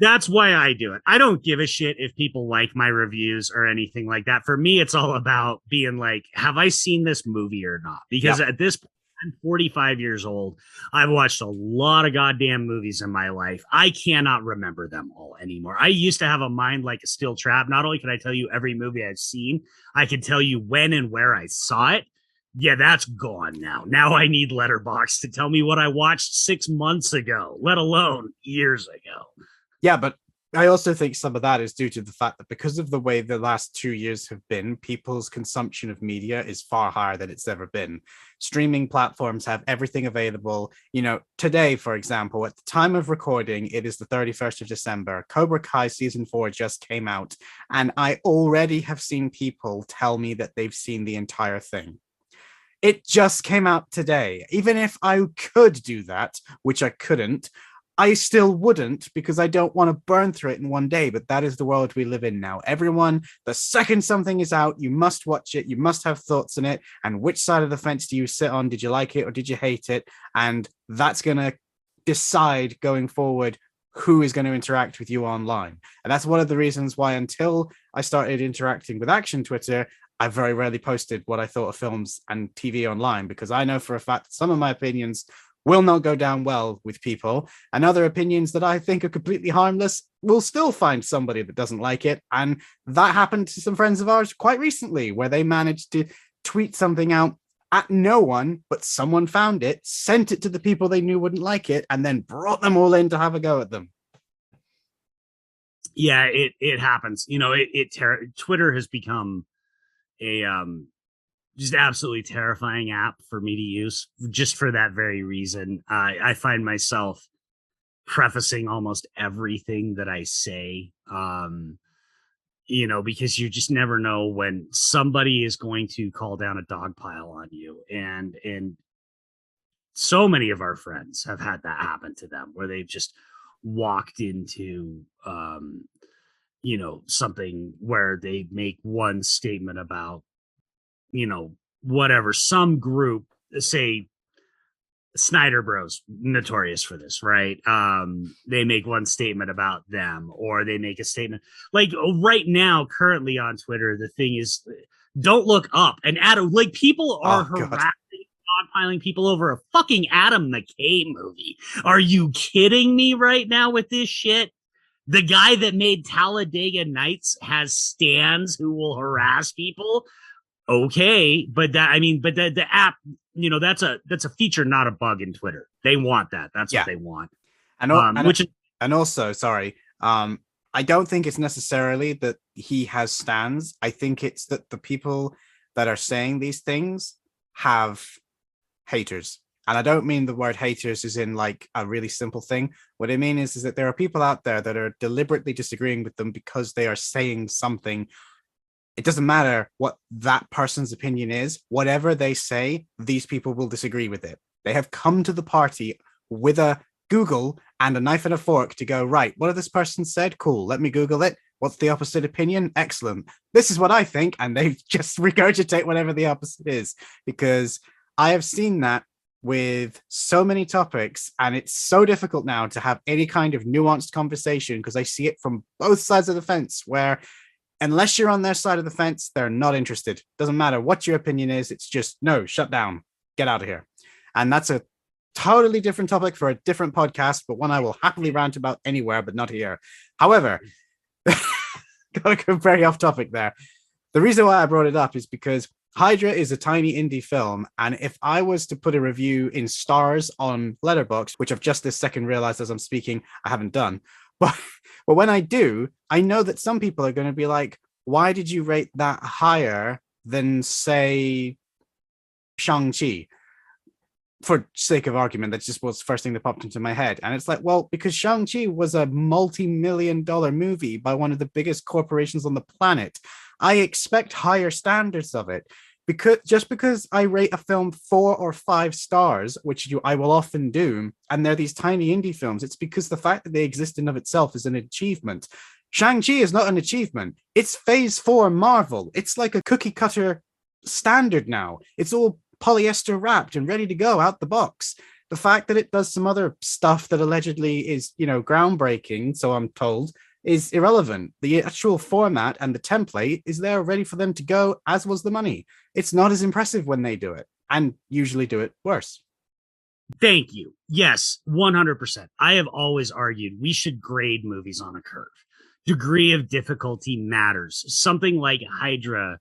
That's why I do it. I don't give a shit if people like my reviews or anything like that. For me, it's all about being like, have I seen this movie or not? Because at this point, I'm 45 years old. I've watched a lot of goddamn movies in my life. I cannot remember them all anymore. I used to have a mind like a steel trap. Not only can I tell you every movie I've seen, I can tell you when and where I saw it. Yeah, that's gone now. Now I need Letterboxd to tell me what I watched 6 months ago, let alone years ago. Yeah, but I also think some of that is due to the fact that because of the way the last 2 years have been, people's consumption of media is far higher than it's ever been. Streaming platforms have everything available. You know, today, for example, at the time of recording, it is the 31st of December. Cobra Kai season 4 just came out, and I already have seen people tell me that they've seen the entire thing. It just came out today. Even if I could do that, which I couldn't, I still wouldn't, because I don't want to burn through it in one day. But that is the world we live in now. Everyone, the second something is out, you must watch it. You must have thoughts on it. And which side of the fence do you sit on? Did you like it or did you hate it? And that's going to decide going forward who is going to interact with you online. And that's one of the reasons why, until I started interacting with Action Twitter, I very rarely posted what I thought of films and TV online, because I know for a fact that some of my opinions will not go down well with people, and other opinions that I think are completely harmless will still find somebody that doesn't like it. And that happened to some friends of ours quite recently, where they managed to tweet something out at no one, but someone found it, sent it to the people they knew wouldn't like it, and then brought them all in to have a go at them. Yeah, it happens. You know, Twitter has become a just absolutely terrifying app for me to use, just for that very reason. I find myself prefacing almost everything that I say, you know, because you just never know when somebody is going to call down a dog pile on you. And so many of our friends have had that happen to them, where they've just walked into, you know, something where they make one statement about, you know, whatever, some group, say Snyder Bros, notorious for this, right? They make one statement about them, or they make a statement like right now, currently on Twitter, the thing is, don't look up. And Adam, like, people are harassing, dogpiling people over a fucking Adam McKay movie. Are you kidding me right now with this shit? The guy that made Talladega Nights has stans who will harass people. Okay, but that, I mean, but the app, you know, that's a feature, not a bug in Twitter. They want that. That's what they want. And also, sorry, I don't think it's necessarily that he has stans. I think it's that the people that are saying these things have haters. And I don't mean the word haters as in like a really simple thing. What I mean is that there are people out there that are deliberately disagreeing with them because they are saying something. It doesn't matter what that person's opinion is. Whatever they say, these people will disagree with it. They have come to the party with a Google and a knife and a fork to go, right, what have this person said? Cool, let me Google it. What's the opposite opinion? Excellent. This is what I think. And they just regurgitate whatever the opposite is, because I have seen that with so many topics, and it's so difficult now to have any kind of nuanced conversation, because I see it from both sides of the fence, where unless you're on their side of the fence, they're not interested. Doesn't matter what your opinion is. It's just, no, shut down, get out of here. And that's a totally different topic for a different podcast, but one I will happily rant about anywhere, but not here. However, gotta go very off topic there. The reason why I brought it up is because Hydra is a tiny indie film, and if I was to put a review in stars on Letterboxd, which I've just this second realized as I'm speaking I haven't done, but when I do, I know that some people are going to be like, why did you rate that higher than, say, Shang-Chi? For sake of argument, that just was the first thing that popped into my head. And it's like, well, because Shang-Chi was a multi-million-dollar movie by one of the biggest corporations on the planet. I expect higher standards of it. because I rate a film 4 or 5 stars, which I will often do, and they're these tiny indie films, it's because the fact that they exist in of itself is an achievement. Shang-Chi is not an achievement. It's Phase 4 Marvel. It's like a cookie cutter standard now. It's all polyester wrapped and ready to go out the box. The fact that it does some other stuff that allegedly is, groundbreaking, so I'm told, is irrelevant. The actual format and the template is there ready for them to go, as was the money. It's not as impressive when they do it, and usually do it worse. Thank you. Yes, 100%. I have always argued we should grade movies on a curve. Degree of difficulty matters. Something like Hydra,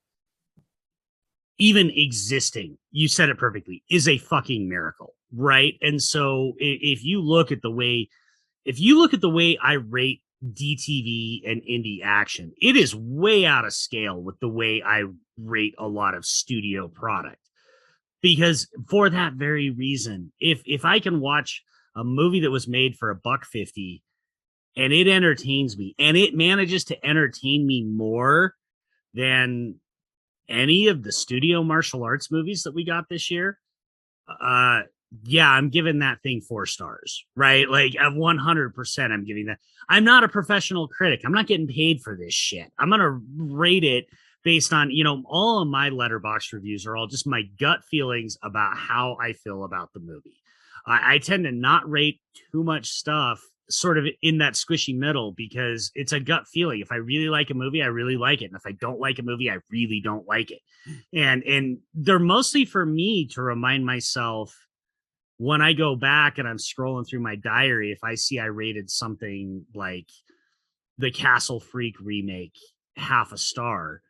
even existing, you said it perfectly, is a fucking miracle, right? And so if you look at the way I rate DTV and indie action, it is way out of scale with the way I rate a lot of studio product. Because for that very reason, if I can watch a movie that was made for $1.50 and it entertains me, and it manages to entertain me more than any of the studio martial arts movies that we got this year, yeah, I'm giving that thing 4 stars, right? Like 100% I'm giving that. I'm not a professional critic. I'm not getting paid for this shit. I'm going to rate it based on, all of my Letterboxd reviews are all just my gut feelings about how I feel about the movie. I tend to not rate too much stuff sort of in that squishy middle because it's a gut feeling. If I really like a movie, I really like it. And if I don't like a movie, I really don't like it. And they're mostly for me to remind myself when I go back and I'm scrolling through my diary, if I see I rated something like the Castle Freak remake 0.5 star,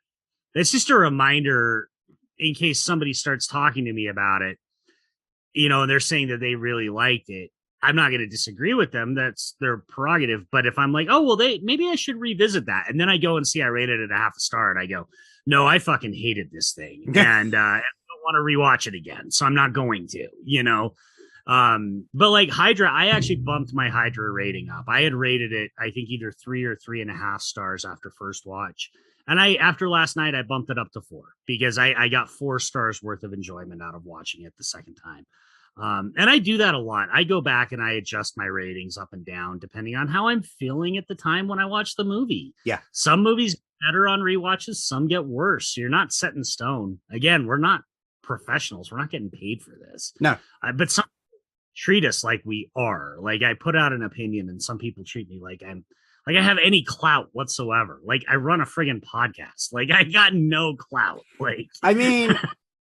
it's just a reminder in case somebody starts talking to me about it, and they're saying that they really liked it. I'm not going to disagree with them. That's their prerogative. But if I'm like, oh, well, maybe I should revisit that. And then I go and see I rated it 0.5 star and I go, no, I fucking hated this thing. And I don't want to rewatch it again. So I'm not going to, but like Hydra, I actually bumped my Hydra rating up. I had rated it, I think either 3 or 3.5 stars after first watch. And after last night, I bumped it up to 4 because I got 4 stars worth of enjoyment out of watching it the second time. And I do that a lot. I go back and I adjust my ratings up and down depending on how I'm feeling at the time when I watch the movie. Yeah. Some movies get better on rewatches, some get worse. You're not set in stone. Again, we're not professionals. We're not getting paid for this. No. But some treat us like we are. Like I put out an opinion and some people treat me like I have any clout whatsoever. Like I run a friggin' podcast. Like I got no clout. Like I mean,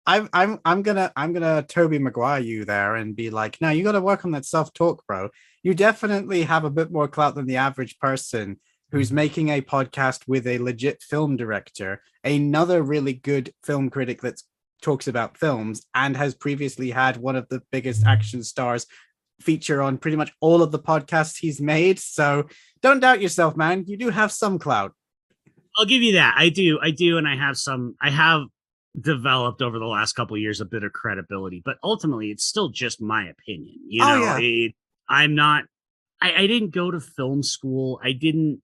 I'm gonna Toby Maguire you there and be like, no, you got to work on that self-talk, bro. You definitely have a bit more clout than the average person who's making a podcast with a legit film director, another really good film critic that talks about films, and has previously had one of the biggest action stars feature on pretty much all of the podcasts he's made. So don't doubt yourself, man. You do have some clout. I'll give you that. I do. And I have developed over the last couple of years a bit of credibility, but ultimately it's still just my opinion. I didn't go to film school. I didn't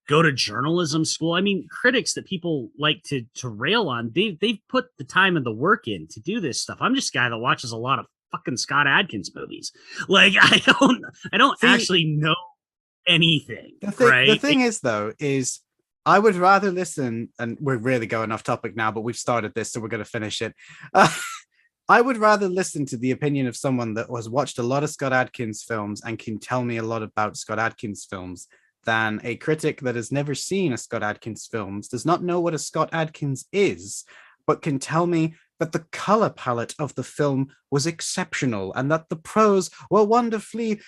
go to journalism school. I mean, critics that people like to rail on, they've put the time and the work in to do this stuff. I'm just a guy that watches a lot of fucking Scott Adkins movies. Like I don't actually know anything. The thing is though, is I would rather listen, and we're really going off topic now, but we've started this, so we're going to finish it. I would rather listen to the opinion of someone that has watched a lot of Scott Adkins films and can tell me a lot about Scott Adkins films than a critic that has never seen a Scott Adkins films, does not know what a Scott Adkins is, but can tell me that the color palette of the film was exceptional and that the prose were wonderfully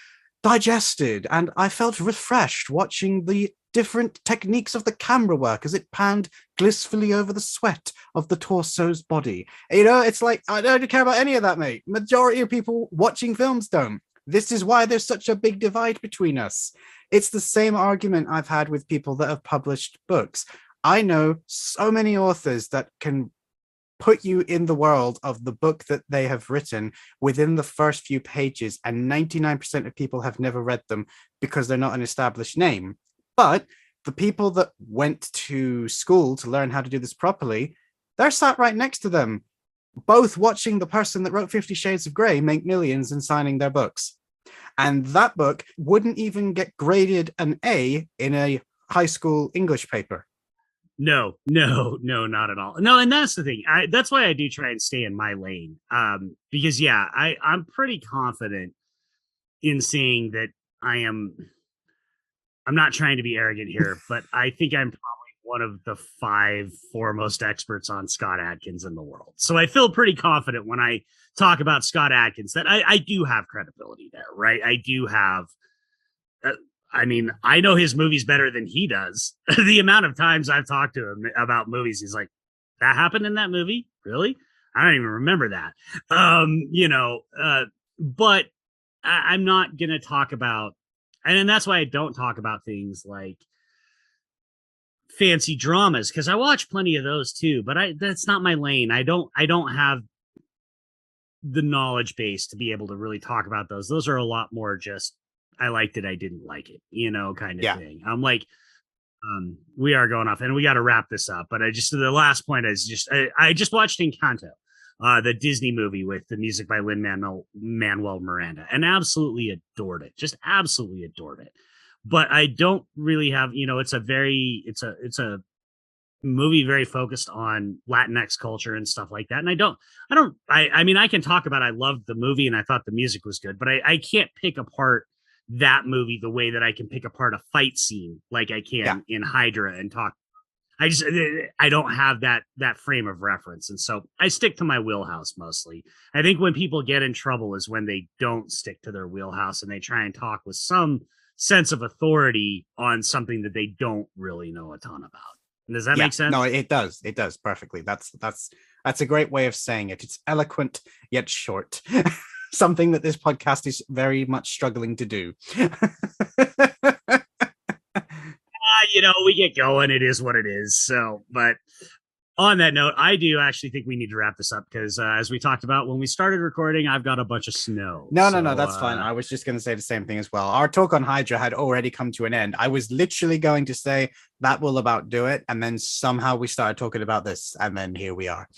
digested. And I felt refreshed watching the different techniques of the camera work as it panned blissfully over the sweat of the torso's body. It's like, I don't care about any of that, mate. Majority of people watching films don't. This is why there's such a big divide between us. It's the same argument I've had with people that have published books. I know so many authors that can put you in the world of the book that they have written within the first few pages, and 99% of people have never read them because they're not an established name. But the people that went to school to learn how to do this properly, they're sat right next to them both watching the person that wrote 50 Shades of Grey make millions and signing their books. And that book wouldn't even get graded an A in a high school English paper. No, not at all. No, and that's the thing. That's why I do try and stay in my lane. Because yeah, I'm pretty confident in saying that I'm not trying to be arrogant here, but I think I'm probably one of the 5 foremost experts on Scott Adkins in the world. So I feel pretty confident when I talk about Scott Adkins that I do have credibility there, right? I do have, I mean, I know his movies better than he does. The amount of times I've talked to him about movies, he's like, that happened in that movie? Really? I don't even remember that. But I'm not going to talk about, and that's why I don't talk about things like fancy dramas, because I watch plenty of those too, but that's not my lane. I don't have the knowledge base to be able to really talk about those. Those are a lot more just, I liked it, I didn't like it, kind of thing. I'm like, we are going off and we got to wrap this up, but the last point is just, I just watched Encanto, the Disney movie with the music by Lin-Manuel Miranda, and absolutely adored it. Just absolutely adored it. But I don't really have, it's a movie very focused on Latinx culture and stuff like that. And I mean, I can talk about, I loved the movie and I thought the music was good, but I can't pick apart that movie the way that I can pick apart a fight scene like I can in Hydra and talk. I don't have that frame of reference. And so I stick to my wheelhouse mostly. I think when people get in trouble is when they don't stick to their wheelhouse and they try and talk with some sense of authority on something that they don't really know a ton about. Does that make sense? No, it does. It does perfectly. That's a great way of saying it. It's eloquent yet short. Something that this podcast is very much struggling to do. We get going. It is what it is. So, but on that note, I do actually think we need to wrap this up because as we talked about when we started recording, I've got a bunch of snow. No, that's fine. I was just going to say the same thing as well. Our talk on Hydra had already come to an end. I was literally going to say that will about do it. And then somehow we started talking about this. And then here we are.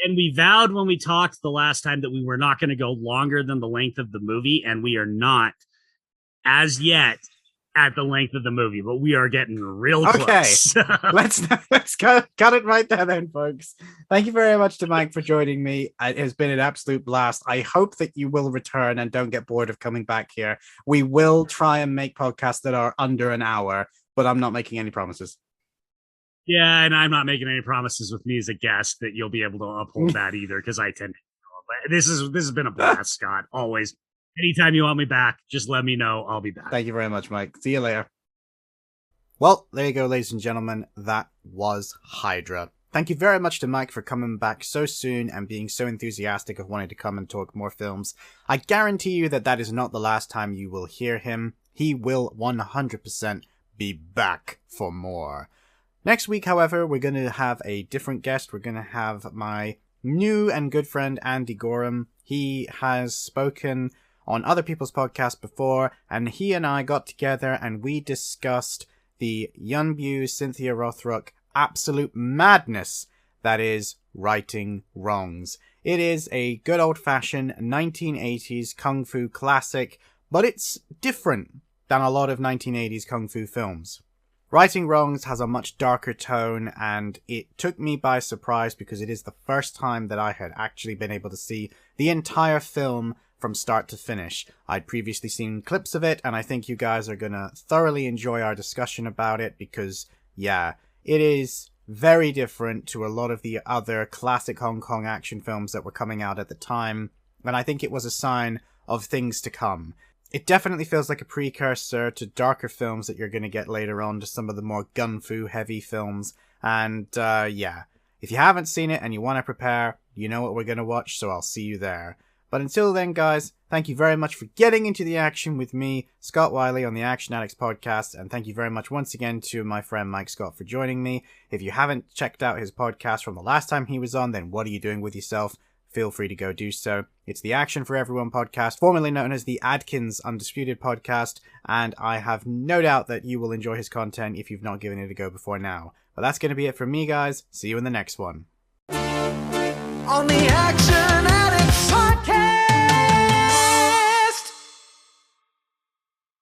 And we vowed when we talked the last time that we were not going to go longer than the length of the movie. And we are not as yet at the length of the movie, but we are getting real close. Okay, let's cut it right there then, folks. Thank you very much to Mike for joining me. It has been an absolute blast. I hope that you will return and don't get bored of coming back here. We will try and make podcasts that are under an hour, but I'm not making any promises. Yeah, and I'm not making any promises with me as a guest that you'll be able to uphold that either, because I tend to. But this has been a blast, Scott. Always. Anytime you want me back, just let me know. I'll be back. Thank you very much, Mike. See you later. Well, there you go, ladies and gentlemen. That was Hydra. Thank you very much to Mike for coming back so soon and being so enthusiastic of wanting to come and talk more films. I guarantee you that is not the last time you will hear him. He will 100% be back for more. Next week, however, we're going to have a different guest. We're going to have my new and good friend, Andy Gorham. He has spoken on other people's podcasts before, and he and I got together and we discussed the Yunbu Cynthia Rothrock absolute madness that is Righting Wrongs. It is a good old-fashioned 1980s kung fu classic, but it's different than a lot of 1980s kung fu films. Righting Wrongs has a much darker tone, and it took me by surprise because it is the first time that I had actually been able to see the entire film from start to finish. I'd previously seen clips of it, and I think you guys are gonna thoroughly enjoy our discussion about it because, yeah, it is very different to a lot of the other classic Hong Kong action films that were coming out at the time, and I think it was a sign of things to come. It definitely feels like a precursor to darker films that you're going to get later on, to some of the more gun-fu heavy films. And, yeah, if you haven't seen it and you want to prepare, you know what we're going to watch, so I'll see you there. But until then, guys, thank you very much for getting into the action with me, Scott Wiley, on the Action Addicts podcast. And thank you very much once again to my friend Mike Scott for joining me. If you haven't checked out his podcast from the last time he was on, then what are you doing with yourself? Feel free to go do so. It's the Action for Everyone podcast, formerly known as the Adkins Undisputed podcast, and I have no doubt that you will enjoy his content if you've not given it a go before now. But that's going to be it from me, guys. See you in the next one. On the Action Addicts Podcast.